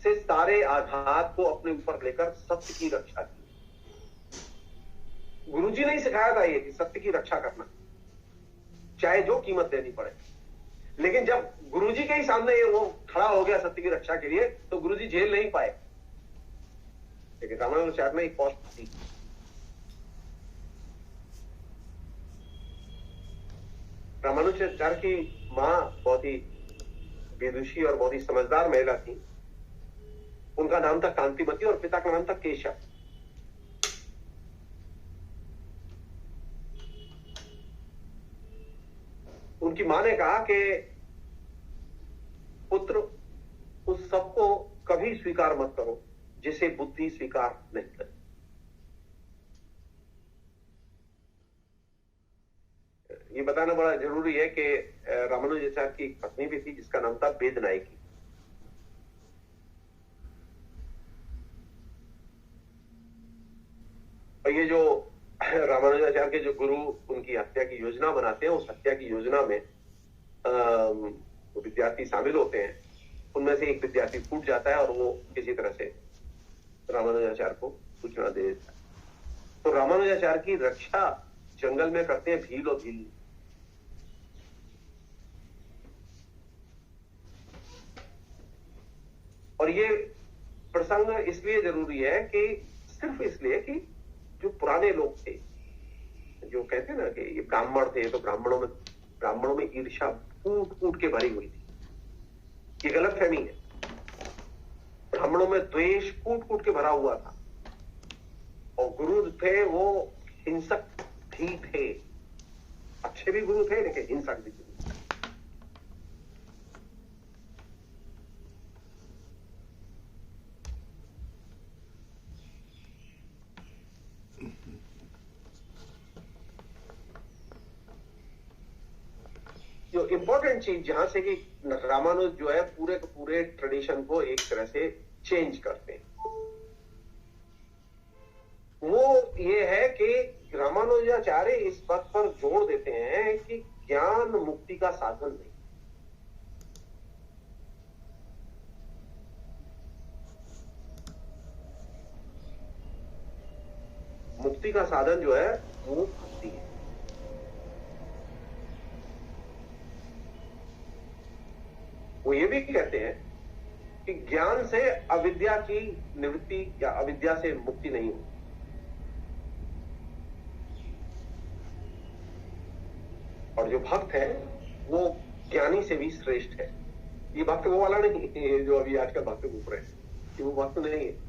S2: से सारे आघात को अपने ऊपर लेकर सत्य की रक्षा की। गुरुजी ने ही सिखाया था ये कि सत्य की रक्षा करना, चाहे जो कीमत देनी पड़े। लेकिन जब गुरुजी के ही सामने ये वो खड़ा हो गया सत्य की रक्षा के लिए, तो गुरुजी झेल नहीं पाए। लेकिन रामानुजाचार्य ने एक कॉस्ट दी। रामानुजाचार्य की मां बहुत ही विदुषी और बहुत ही समझदार महिला थी। उनका नाम था कांतिमती और पिता का नाम था केशव। उनकी मां ने कहा कि पुत्र, उस सबको कभी स्वीकार मत करो जिसे बुद्धि स्वीकार नहीं करे। ये बताना बड़ा जरूरी है कि रामानुजाचार्य की एक पत्नी भी थी जिसका नाम था वेदनायकी। और ये जो रामानुजाचार्य के जो गुरु उनकी हत्या की योजना बनाते हैं, उस हत्या की योजना में विद्यार्थी शामिल होते हैं। उनमें से एक विद्यार्थी फूट जाता है और वो किसी तरह से रामानुजाचार्य को सूचना दे देता है। तो रामानुजाचार्य की रक्षा जंगल में करते हैं भील और भील। और ये प्रसंग इसलिए जरूरी है कि सिर्फ इसलिए कि जो पुराने लोग थे, जो कहते हैं ना कि ये ब्राह्मण थे, तो ब्राह्मणों में ईर्ष्या फूट फूट के भरी हुई थी। ये गलतफहमी है। ब्राह्मणों में द्वेष फूट फूट के भरा हुआ था, और गुरु थे वो हिंसक भी थे। अच्छे भी गुरु थे लेकिन हिंसक भी थे। इंपॉर्टेंट चीज जहां से कि रामानुज जो है पूरे के पूरे ट्रेडिशन को एक तरह से चेंज करते हैं, वो ये है कि रामानुजाचार्य इस बात पर जोर देते हैं कि ज्ञान मुक्ति का साधन नहीं। मुक्ति का साधन जो है वो भक्ति है। वो ये भी कहते हैं कि ज्ञान से अविद्या की निवृत्ति या अविद्या से मुक्ति नहीं होती। और जो भक्त है वो ज्ञानी से भी श्रेष्ठ है। ये भक्त वो वाला नहीं है जो अभी आजकल भक्त घूम रहे हैं, कि वो भक्त नहीं है।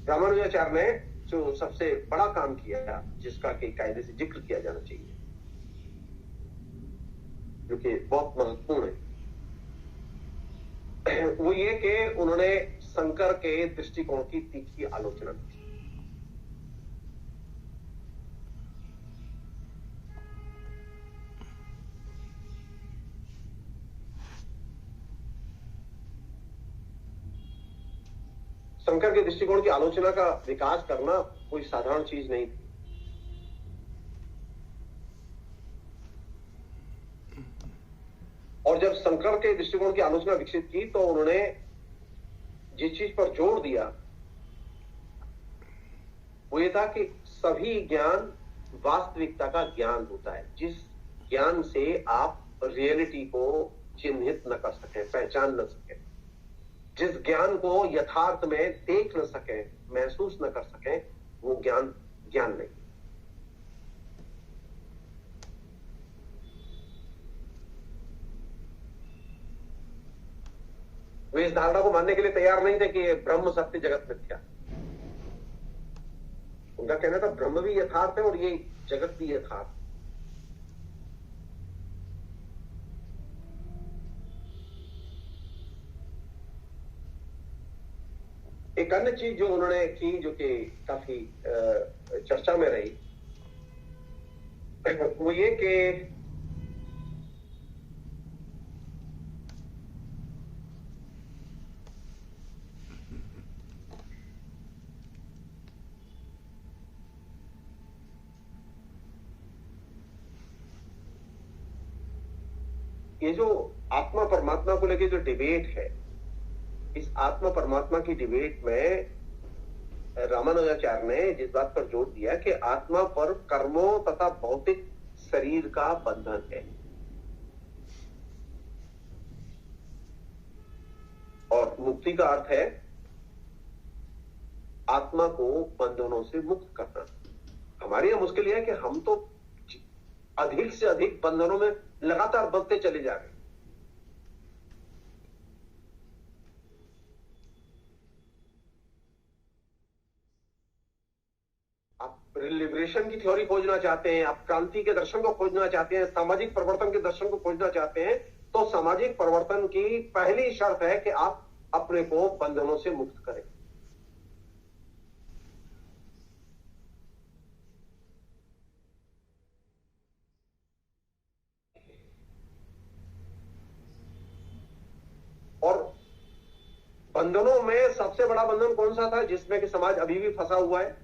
S2: रामानुजाचार्य ने जो सबसे बड़ा काम किया, जिसका कि कायदे से जिक्र किया जाना चाहिए, जो कि बहुत महत्वपूर्ण है, वो ये कि उन्होंने शंकर के दृष्टिकोण की तीखी आलोचना की। शंकर के दृष्टिकोण की आलोचना का विकास करना कोई साधारण चीज नहीं थी। और जब शंकर के दृष्टिकोण की आलोचना विकसित की तो उन्होंने जिस चीज पर जोर दिया वो ये था कि सभी ज्ञान वास्तविकता का ज्ञान होता है, जिस ज्ञान से आप रियलिटी को चिन्हित न कर सकें, पहचान न सकें, जिस ज्ञान को यथार्थ में देख न सकें, महसूस न कर सकें, वो ज्ञान ज्ञान नहीं। वे इस धारणा को मानने के लिए तैयार नहीं थे कि ब्रह्म सत्य जगत मिथ्या। उनका कहना था ब्रह्म भी यथार्थ है और ये जगत भी यथार्थ। एक अन्य चीज जो उन्होंने की, जो कि काफी चर्चा में रही, वो ये कि ये जो आत्मा परमात्मा को लेके जो डिबेट है, इस आत्मा परमात्मा की डिबेट में रामानुजाचार्य ने जिस बात पर जोर दिया कि आत्मा पर कर्मों तथा भौतिक शरीर का बंधन है और मुक्ति का अर्थ है आत्मा को बंधनों से मुक्त करना। हमारे यहां मुश्किल यह है कि हम तो अधिक से अधिक बंधनों में लगातार बंधते चले जा रहे हैं। आप लिबरेशन की थ्योरी खोजना चाहते हैं, आप क्रांति के दर्शन को खोजना चाहते हैं, सामाजिक परिवर्तन के दर्शन को खोजना चाहते हैं, तो सामाजिक परिवर्तन की पहली शर्त है कि आप अपने को बंधनों से मुक्त करें। और बंधनों में सबसे बड़ा बंधन कौन सा था जिसमें कि समाज अभी भी फंसा हुआ है?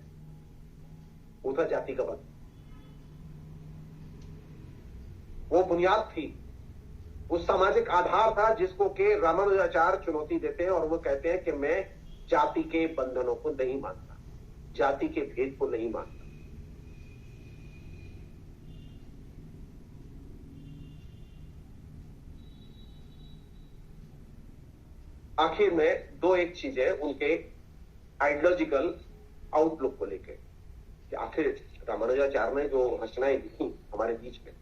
S2: वो था जाति का बंधन। वो बुनियाद थी, वो सामाजिक आधार था जिसको के रामानुजाचार्य चुनौती देते हैं और वो कहते हैं कि मैं जाति के बंधनों को नहीं मानता, जाति के भेद को नहीं मानता। आखिर में दो एक चीजें उनके आइडियोलॉजिकल आउटलुक को लेकर, कि आखिर रामानुजाचार्य ने जो रचनाएं लिखी हमारे बीच में,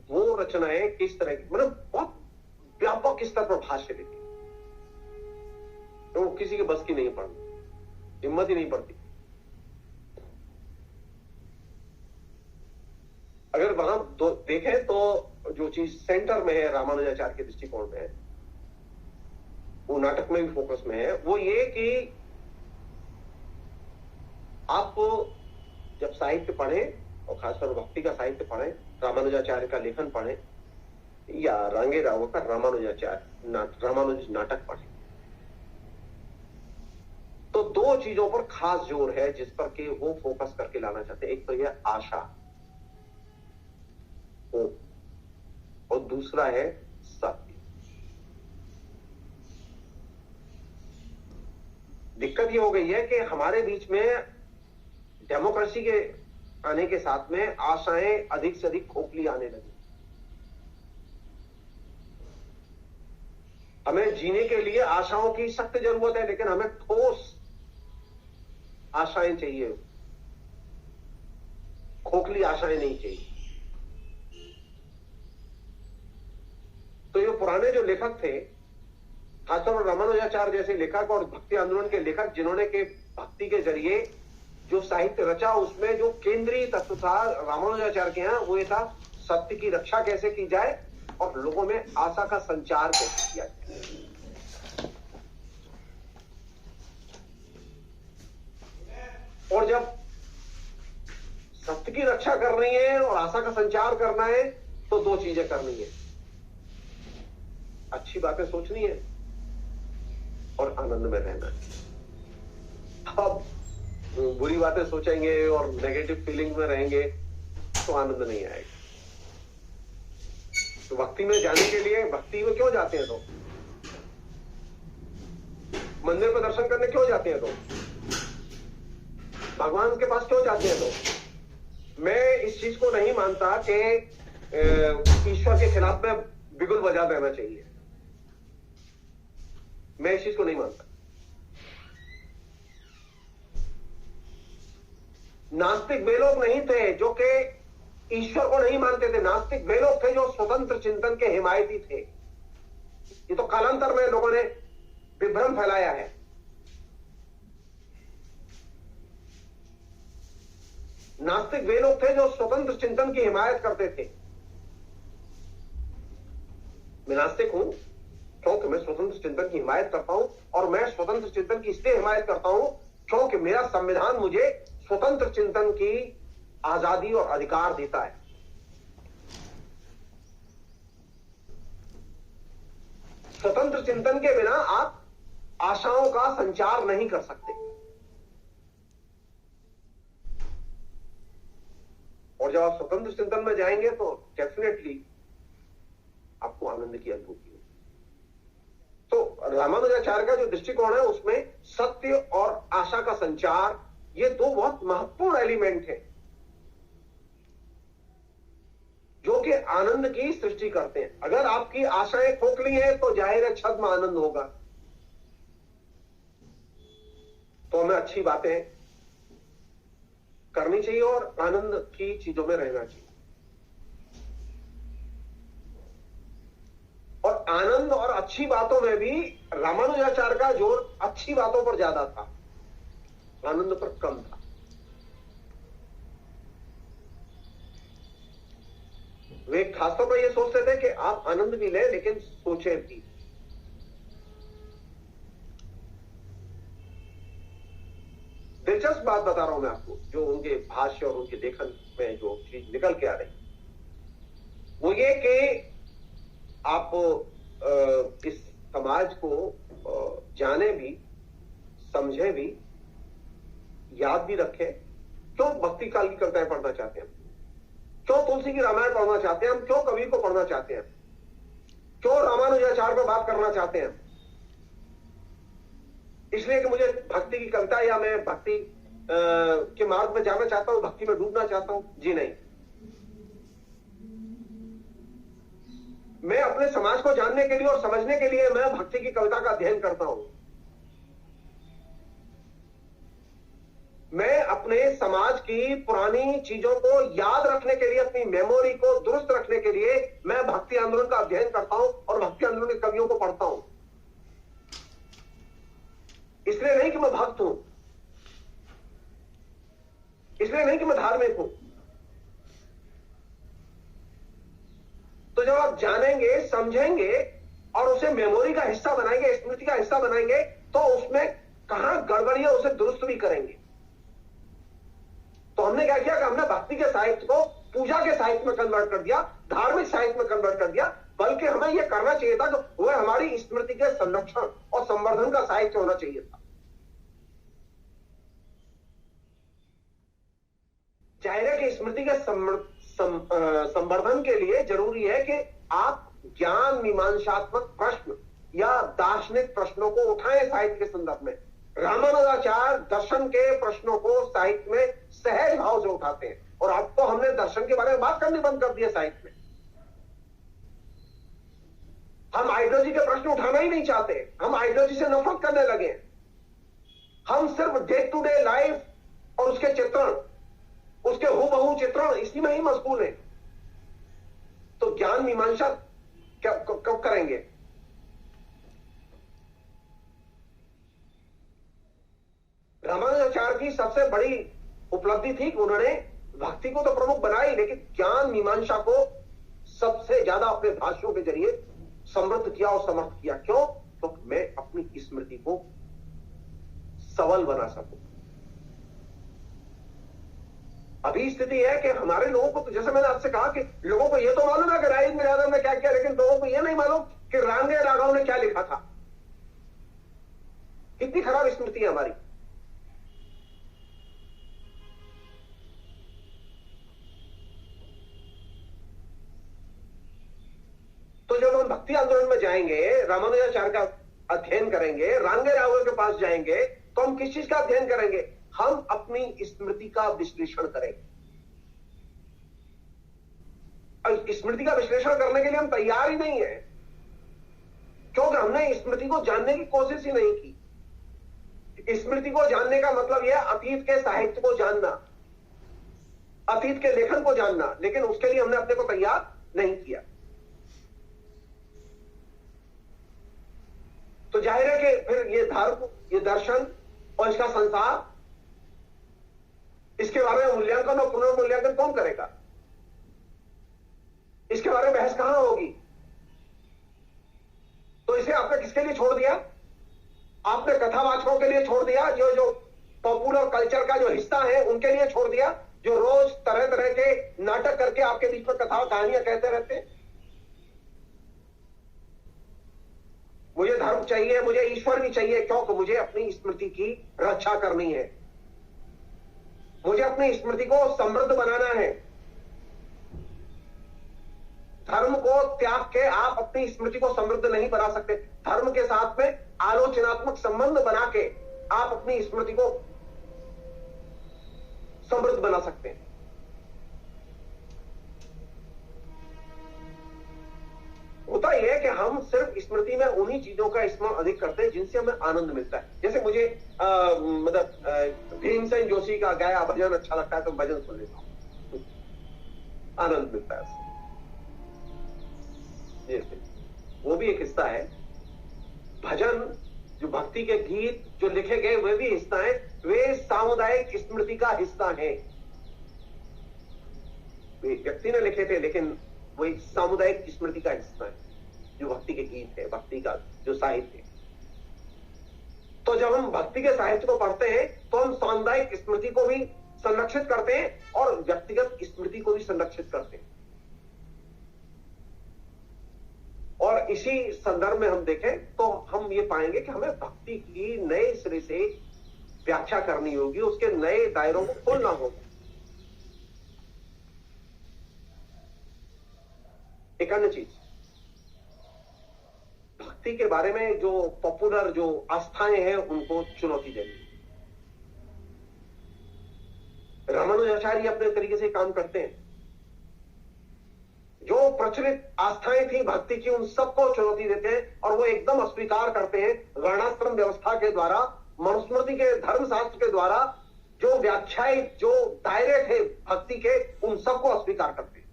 S2: वो रचनाएं किस तरह की, मतलब बहुत व्यापक स्तर पर भाष्य लिखी, तो किसी के बस की नहीं पड़ती, हिम्मत ही नहीं पड़ती। तो देखें तो जो चीज सेंटर में है रामानुजाचार्य के दृष्टिकोण में है, वो नाटक में भी फोकस में है, वो ये कि आप जब साहित्य पढ़ें और खासकर भक्ति का साहित्य पढ़ें, रामानुजाचार्य का लेखन पढ़ें या रांगे राव का रामानुज नाटक पढ़ें, तो दो चीजों पर खास जोर है जिस पर कि वो फोकस करके लाना चाहते हैं। एक तो यह आशा और दूसरा है सत्य। दिक्कत ये हो गई है कि हमारे बीच में डेमोक्रेसी के आने के साथ में आशाएं अधिक से अधिक खोखली आने लगी। हमें जीने के लिए आशाओं की सख्त जरूरत है, लेकिन हमें ठोस आशाएं चाहिए, खोखली आशाएं नहीं चाहिए। तो ये पुराने जो लेखक थे, खासतौर पर रामानुजाचार्य जैसे लेखक और भक्ति आंदोलन के लेखक, जिन्होंने के भक्ति के जरिए जो साहित्य रचा, उसमें जो केंद्रीय तत्व था रामानुजाचार्य के यहां वो ये था, सत्य की रक्षा कैसे की जाए और लोगों में आशा का संचार कैसे किया जाए। और जब सत्य की रक्षा करनी है और आशा का संचार करना है तो दो चीजें करनी है, अच्छी बातें सोचनी है और आनंद में रहना है। अब बुरी बातें सोचेंगे और नेगेटिव फीलिंग में रहेंगे तो आनंद नहीं आएगा। तो भक्ति में जाने के लिए, भक्ति में क्यों जाते हैं लोग? मंदिर पर दर्शन करने क्यों जाते हैं लोग? भगवान के पास क्यों जाते हैं लोग? मैं इस चीज को नहीं मानता कि ईश्वर के खिलाफ में बिगुल बजा देना चाहिए। मैं इस चीज को नहीं मानता। नास्तिक वे लोग नहीं थे जो कि ईश्वर को नहीं मानते थे। नास्तिक वे लोग थे जो स्वतंत्र चिंतन के हिमायती थे। ये तो कालांतर में लोगों ने विभ्रम फैलाया है। नास्तिक वे लोग थे जो स्वतंत्र चिंतन की हिमायत करते थे। मैं नास्तिक हूं क्योंकि मैं स्वतंत्र चिंतन की हिमायत करता हूं, और मैं स्वतंत्र चिंतन की इसलिए हिमायत करता हूं क्योंकि मेरा संविधान मुझे स्वतंत्र चिंतन की आजादी और अधिकार देता है। स्वतंत्र चिंतन के बिना आप आशाओं का संचार नहीं कर सकते। और जब आप स्वतंत्र चिंतन में जाएंगे तो डेफिनेटली आपको आनंद की अनुभूति होगी। तो रामानुजाचार्य का जो दृष्टिकोण है उसमें सत्य और आशा का संचार, ये दो बहुत महत्वपूर्ण एलिमेंट हैं जो कि आनंद की सृष्टि करते हैं। अगर आपकी आशाएं खोखली हैं तो जाहिर है छद्म आनंद होगा। तो हमें अच्छी बातें करनी चाहिए और आनंद की चीजों में रहना चाहिए। और आनंद और अच्छी बातों में भी रामानुजाचार्य का जोर अच्छी बातों पर ज्यादा था, आनंद पर कम था। वे खासतौर पर यह सोचते थे कि आप आनंद भी लें लेकिन सोचें भी। दिलचस्प बात बता रहा हूं मैं आपको, जो उनके भाष्य और उनके लेखन में जो चीज निकल के आ रही वो ये कि आप इस समाज को जाने भी, समझे भी, याद भी रखें। क्यों भक्ति काल की कविताएं पढ़ना चाहते हैं, क्यों तुलसी की रामायण पढ़ना चाहते हैं हम, क्यों कबीर को पढ़ना चाहते हैं, क्यों रामानुजाचार्य पर बात करना चाहते हैं? इसलिए कि मुझे भक्ति की कविता या मैं भक्ति के मार्ग में जाना चाहता हूं, भक्ति में डूबना चाहता हूं? जी नहीं। मैं अपने समाज को जानने के लिए और समझने के लिए मैं भक्ति की कविता का अध्ययन करता हूं। मैं अपने समाज की पुरानी चीजों को याद रखने के लिए, अपनी मेमोरी को दुरुस्त रखने के लिए मैं भक्ति आंदोलन का अध्ययन करता हूं और भक्ति आंदोलन के कवियों को पढ़ता हूं। इसलिए नहीं कि मैं भक्त हूं, इसलिए नहीं कि मैं धार्मिक हूं, तो जब आप जानेंगे, समझेंगे और उसे मेमोरी का हिस्सा बनाएंगे, स्मृति का हिस्सा बनाएंगे, तो उसमें कहां गड़बड़ी है उसे दुरुस्त भी करेंगे। तो हमने क्या किया कि हमने भक्ति के साहित्य को पूजा के साहित्य में कन्वर्ट कर दिया, धार्मिक साहित्य में कन्वर्ट कर दिया, बल्कि हमें यह करना चाहिए था कि वह हमारी स्मृति के संरक्षण और संवर्धन का साहित्य होना चाहिए था। जाहिर है कि स्मृति के संवर्धन के लिए जरूरी है कि आप ज्ञान मीमांसात्मक प्रश्न या दार्शनिक प्रश्नों को उठाएं साहित्य के संदर्भ में। रामानुजाचार्य दर्शन के प्रश्नों को साहित्य में सहज भाव से उठाते हैं, और अब तो हमने दर्शन के बारे में बात करनी बंद कर दिया साहित्य में। हम आइडियोलॉजी के प्रश्न उठाना ही नहीं चाहते, हम आइडियोलॉजी से नफरत करने लगे। हम सिर्फ डे टू डे लाइफ और उसके चित्रण, उसके हूबहू चित्रण, इसी में ही मशगूल है। तो ज्ञान मीमांसा कब करेंगे? रामानुजाचार्य की सबसे बड़ी उपलब्धि थी कि उन्होंने भक्ति को तो प्रमुख बनाई, लेकिन ज्ञान मीमांसा को सबसे ज्यादा अपने भाष्यों के जरिए समृद्ध किया और समर्थ किया। क्यों? तो मैं अपनी स्मृति को सबल बना सकूं। अभी स्थिति है कि हमारे लोगों को, तो जैसे मैंने आपसे कहा कि लोगों को यह तो मालूम है कि राजेंद्र यादव ने क्या किया, लेकिन लोगों को यह नहीं मालूम कि रांगे राघव ने क्या लिखा था। कितनी खराब स्मृति है हमारी। तो जब हम भक्ति आंदोलन में जाएंगे, रामानुजाचार्य का अध्ययन करेंगे, रांगे राघव के पास जाएंगे, तो हम किस चीज का अध्ययन करेंगे? हम अपनी स्मृति का विश्लेषण करेंगे। और स्मृति का विश्लेषण करने के लिए हम तैयार ही नहीं है, क्योंकि हमने स्मृति को जानने की कोशिश ही नहीं की। स्मृति को जानने का मतलब यह अतीत के साहित्य को जानना, अतीत के लेखन को जानना, लेकिन उसके लिए हमने अपने को तैयार नहीं किया। तो जाहिर है कि फिर ये धर्म, ये दर्शन और इसका संसार, इसके बारे में मूल्यांकन और पुनर्मूल्यांकन कौन करेगा? इसके बारे में बहस कहां होगी? तो इसे आपने किसके लिए छोड़ दिया? आपने कथावाचकों के लिए छोड़ दिया, जो पॉपुलर कल्चर का जो हिस्सा है उनके लिए छोड़ दिया, जो रोज तरह तरह के नाटक करके आपके बीच में कथा कहानियां कहते रहते हैं। मुझे धर्म चाहिए, मुझे ईश्वर भी चाहिए, क्योंकि मुझे अपनी स्मृति की रक्षा करनी है, मुझे अपनी स्मृति को समृद्ध बनाना है। धर्म को त्याग के आप अपनी स्मृति को समृद्ध नहीं बना सकते। धर्म के साथ में आलोचनात्मक संबंध बना के आप अपनी स्मृति को समृद्ध बना सकते हैं। होता यह है कि हम सिर्फ स्मृति में उन्हीं चीजों का स्मरण अधिक करते हैं जिनसे हमें आनंद मिलता है। जैसे मुझे मतलब भीमसेन जोशी का गाया भजन अच्छा लगता है तो भजन सुन लेता हूं, आनंद मिलता है। वो भी एक हिस्सा है। भजन, जो भक्ति के गीत जो लिखे गए वे भी हिस्सा है, वे सामुदायिक स्मृति का हिस्सा है। वे व्यक्ति ने लिखे थे, लेकिन वही सामुदायिक स्मृति का हिस्सा है, जो भक्ति के गीत है, भक्ति का जो साहित्य है। तो जब हम भक्ति के साहित्य को पढ़ते हैं तो हम सामुदायिक स्मृति को भी संरक्षित करते हैं और व्यक्तिगत स्मृति को भी संरक्षित करते हैं। और इसी संदर्भ में हम देखें तो हम ये पाएंगे कि हमें भक्ति की नए सिरे से व्याख्या करनी होगी, उसके नए दायरों को खोलना होगा। एक अन्य चीज, भक्ति के बारे में जो पॉपुलर जो आस्थाएं हैं उनको चुनौती देनी। रामानुजाचार्य अपने तरीके से काम करते हैं। जो प्रचलित आस्थाएं थी भक्ति की उन सबको चुनौती देते हैं और वो एकदम अस्वीकार करते हैं। वर्णाश्रम व्यवस्था के द्वारा, मनुस्मृति के धर्मशास्त्र के द्वारा जो व्याख्यायित जो दायरे थे भक्ति के, उन सबको अस्वीकार करते हैं।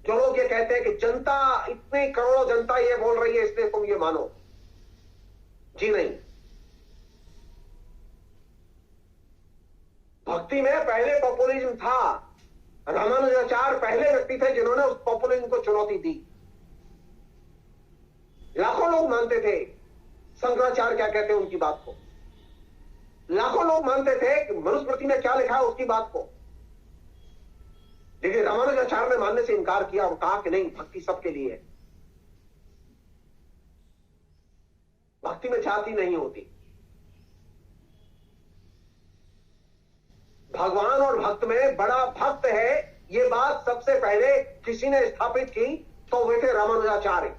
S2: जो लोग ये कहते हैं कि जनता, इतनी करोड़ों जनता ये बोल रही है इसलिए तुम ये मानो, जी नहीं। भक्ति में पहले पॉपुलिज्म था, रामानुजाचार्य पहले व्यक्ति थे जिन्होंने उस पॉपुलिज्म को चुनौती दी। लाखों लोग मानते थे शंकराचार्य क्या कहते हैं उनकी बात को, लाखों लोग मानते थे कि मनुस्मृति में क्या लिखा है उसकी बात को, लेकिन रामानुजाचार्य ने मानने से इनकार किया और कहा कि नहीं, भक्ति सबके लिए है, भक्ति में जाति नहीं होती, भगवान और भक्त में बड़ा भक्त है, ये बात सबसे पहले किसी ने स्थापित की तो वे थे रामानुजाचार्य।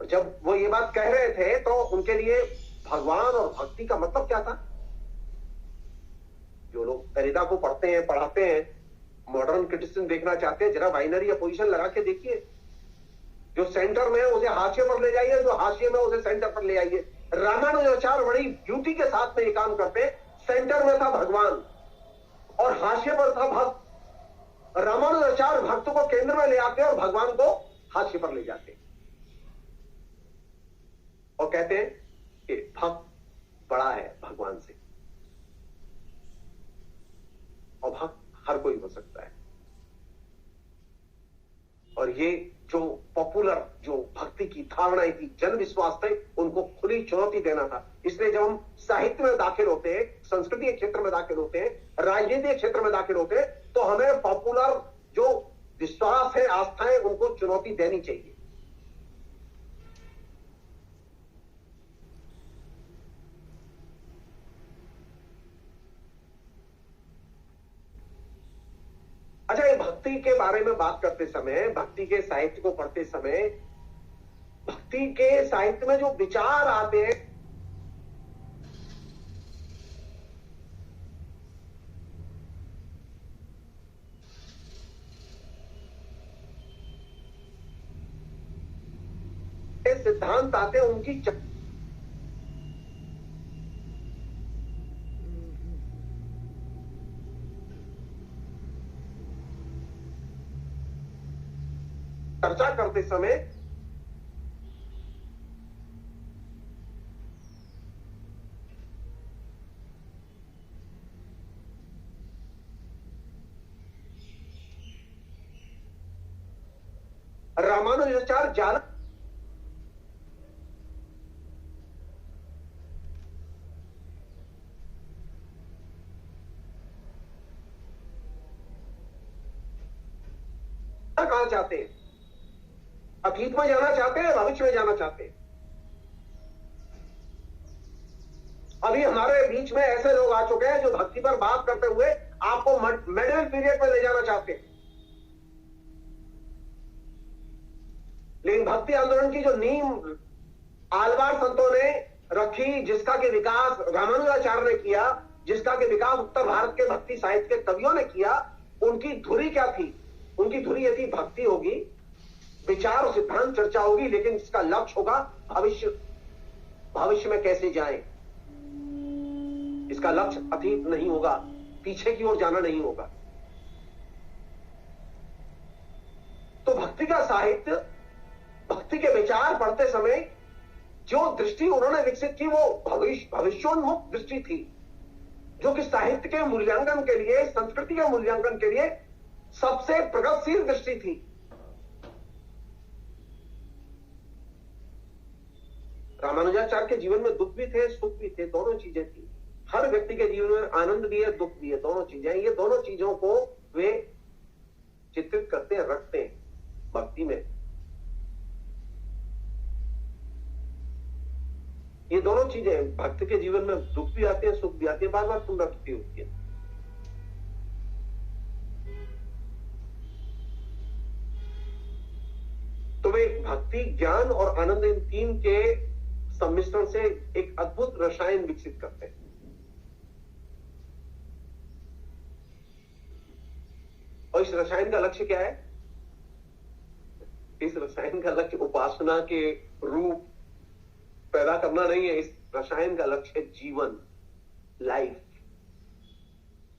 S2: जब वो ये बात कह रहे थे तो उनके लिए भगवान और भक्ति का मतलब क्या था? जो लोग दरिदा को पढ़ते हैं, पढ़ाते हैं, मॉडर्न क्रिटिसिज्म देखना चाहते हैं, जरा बाइनरी अपोजिशन लगा के देखिए। जो सेंटर में है उसे हाशिए पर ले जाइए, जो हाशिए में उसे सेंटर पर ले आइए। रामानुजाचार्य बड़ी ब्यूटी के साथ में ये काम करते। सेंटर में था भगवान और हाशिए पर था भक्त। रामानुजाचार्य भक्त को केंद्र में ले आते और भगवान को हाशिए पर ले जाते और कहते हैं कि भक्त बड़ा है भगवान से और भक्त हर कोई हो सकता है। और ये जो पॉपुलर जो भक्ति की धारणाएं थी, जन विश्वास थे, उनको खुली चुनौती देना था। इसलिए जब हम साहित्य में दाखिल होते हैं, संस्कृति के क्षेत्र में दाखिल होते हैं, राजनीति के क्षेत्र में दाखिल होते हैं, तो हमें पॉपुलर जो विश्वास है, आस्थाएं, उनको चुनौती देनी चाहिए। अच्छा, ये भक्ति के बारे में बात करते समय, भक्ति के साहित्य को पढ़ते समय, भक्ति के साहित्य में जो विचार आते हैं, सिद्धांत आते हैं, उनकी चर्चा करते समय रामानुजाचार्य ज्यादा कहां चाहते हैं? अतीत में जाना चाहते हैं, भविष्य में जाना चाहते हैं? अभी हमारे बीच में ऐसे लोग आ चुके हैं जो भक्ति पर बात करते हुए आपको मेडिवल पीरियड में ले जाना चाहते हैं। लेकिन भक्ति आंदोलन की जो नींव आलवार संतों ने रखी, जिसका के विकास रामानुजाचार्य ने किया, जिसका के विकास उत्तर भारत के भक्ति साहित्य के कवियों ने किया, उनकी धुरी क्या थी? उनकी धुरी ये थी, भक्ति होगी, विचार और सिद्धांत चर्चा होगी, लेकिन इसका लक्ष्य होगा भविष्य में कैसे जाएं। इसका लक्ष्य अतीत नहीं होगा, पीछे की ओर जाना नहीं होगा। तो भक्ति का साहित्य, भक्ति के विचार पढ़ते समय जो दृष्टि उन्होंने विकसित की, वो भविष्योन्मुख दृष्टि थी, जो कि साहित्य के मूल्यांकन के लिए, संस्कृति के मूल्यांकन के लिए सबसे प्रगतिशील दृष्टि थी। रामानुजाचार्य के जीवन में दुख भी थे, सुख भी थे, दोनों चीजें थी। हर व्यक्ति के जीवन में आनंद भी है, दुख भी है, दोनों चीजें। ये दोनों चीजों को वे चित्रित करते हैं, रखते हैं भक्ति में। ये दोनों चीजें भक्त के जीवन में, दुख भी आते हैं, सुख भी आते हैं, बार बार पुनरावृत्ति होती है। तो वे भक्ति, ज्ञान और आनंद, इन तीन के सम्मिश्रण से एक अद्भुत रसायन विकसित करते हैं। और इस रसायन का लक्ष्य क्या है? इस रसायन का लक्ष्य उपासना के रूप पैदा करना नहीं है। इस रसायन का लक्ष्य है जीवन, लाइफ।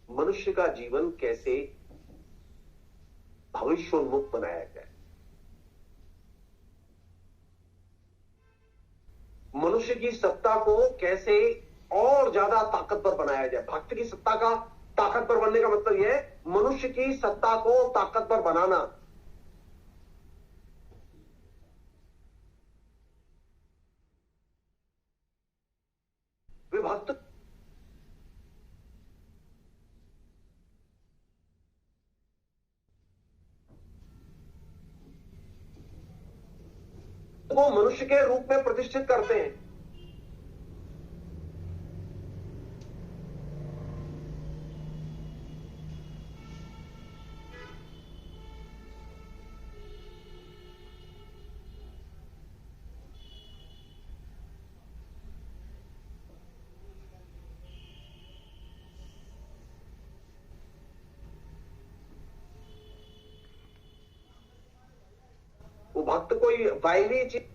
S2: मनुष्य का जीवन कैसे भविष्योन्मुख बनाया जाए, मनुष्य की सत्ता को कैसे और ज्यादा ताकतवर बनाया जाए। भक्त की सत्ता का ताकतवर बनने का मतलब यह है मनुष्य की सत्ता को ताकतवर बनाना। वे भक्त को मनुष्य के रूप में प्रतिष्ठित करते हैं। वो भक्त कोई बाहरी चीज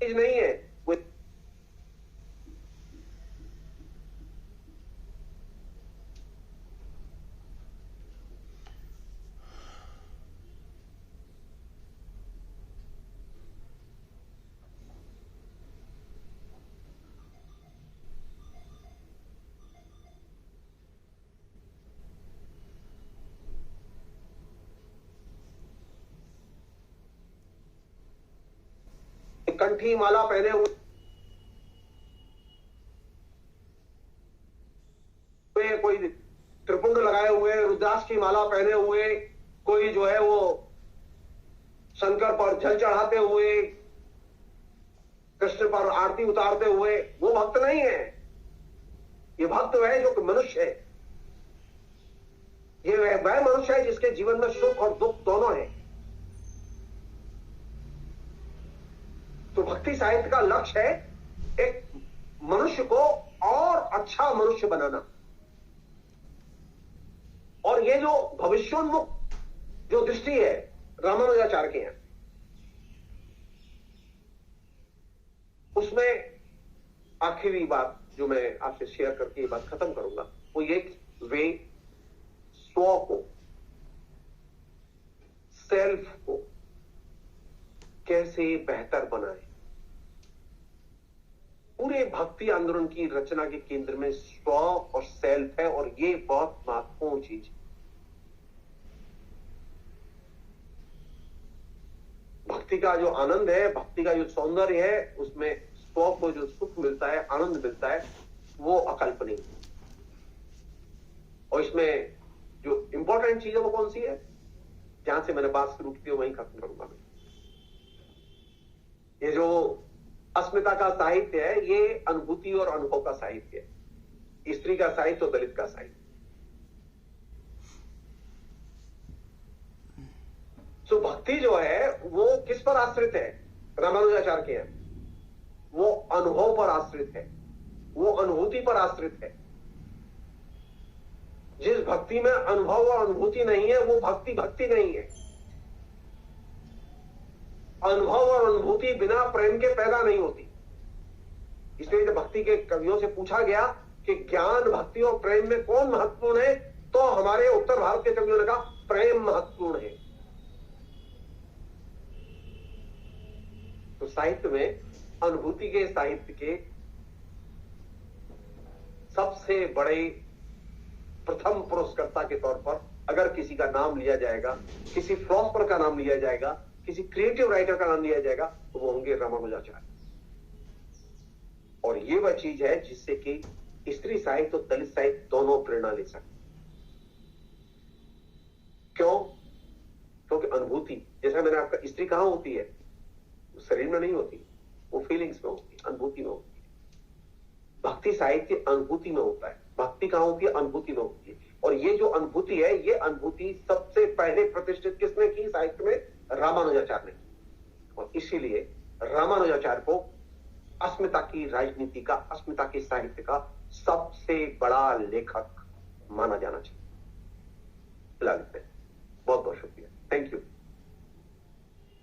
S2: नहीं है। वो कंठी माला पहने हुए, कोई त्रिपुंड लगाए हुए, रुद्राक्ष की माला पहने हुए, कोई जो है वो शंकर पर जल चढ़ाते हुए, कृष्ण पर आरती उतारते हुए, वो भक्त नहीं है। ये भक्त वह है जो मनुष्य है। ये वह मनुष्य है जिसके जीवन में सुख और दुख दोनों है। तो भक्ति साहित्य का लक्ष्य है एक मनुष्य को और अच्छा मनुष्य बनाना। और ये जो भविष्योन्मुख जो दृष्टि है रामानुजाचार्य के यहां, उसमें आखिरी बात जो मैं आपसे शेयर करके ये बात खत्म करूंगा वो ये, वे स्व को, सेल्फ को कैसे बेहतर बनाए। पूरे भक्ति आंदोलन की रचना के केंद्र में स्व और सेल्फ है, और ये बहुत महत्वपूर्ण चीज है। भक्ति का जो आनंद है, भक्ति का जो सौंदर्य है, उसमें स्व को जो सुख मिलता है, आनंद मिलता है, वो अकल्पनीय। और इसमें जो इंपॉर्टेंट चीज है वो कौन सी है, जहां से मैंने बात शुरू की थी वहीं खत्म करूंगा मैं। ये जो अस्मिता का साहित्य है, ये अनुभूति और अनुभव का साहित्य है। स्त्री का साहित्य और दलित का साहित्य। तो भक्ति जो है वो किस पर आश्रित है रामानुजाचार्य के यहां, वो अनुभव पर आश्रित है, वो अनुभूति पर आश्रित है। जिस भक्ति में अनुभव और अनुभूति नहीं है वो भक्ति भक्ति नहीं है। अनुभव और अनुभूति बिना प्रेम के पैदा नहीं होती। इसलिए जब भक्ति के कवियों से पूछा गया कि ज्ञान, भक्ति और प्रेम में कौन महत्वपूर्ण है, तो हमारे उत्तर भारत के कवियों ने कहा प्रेम महत्वपूर्ण है। तो साहित्य में अनुभूति के साहित्य के सबसे बड़े प्रथम पुरस्कर्ता के तौर पर अगर किसी का नाम लिया जाएगा, किसी फिलोसोफर का नाम लिया जाएगा, किसी क्रिएटिव राइटर का नाम लिया जाएगा, तो वो होंगे रामानुजाचार्य। और ये वह चीज है जिससे कि स्त्री साहित्य और दलित साहित्य दोनों प्रेरणा ले सकते। क्यों? क्योंकि अनुभूति, जैसा मैंने आपका, स्त्री कहां होती है? शरीर में नहीं होती, वो फीलिंग्स में होती है, अनुभूति में होती है। भक्ति साहित्य अनुभूति में होता है। भक्ति कहां होती है? अनुभूति में होती है। और ये जो अनुभूति है, ये अनुभूति सबसे पहले प्रतिष्ठित किसने की साहित्य में? रामानुजाचार्य ने की। और इसीलिए रामानुजाचार्य को अस्मिता की राजनीति का, अस्मिता के साहित्य का सबसे बड़ा लेखक माना जाना चाहिए।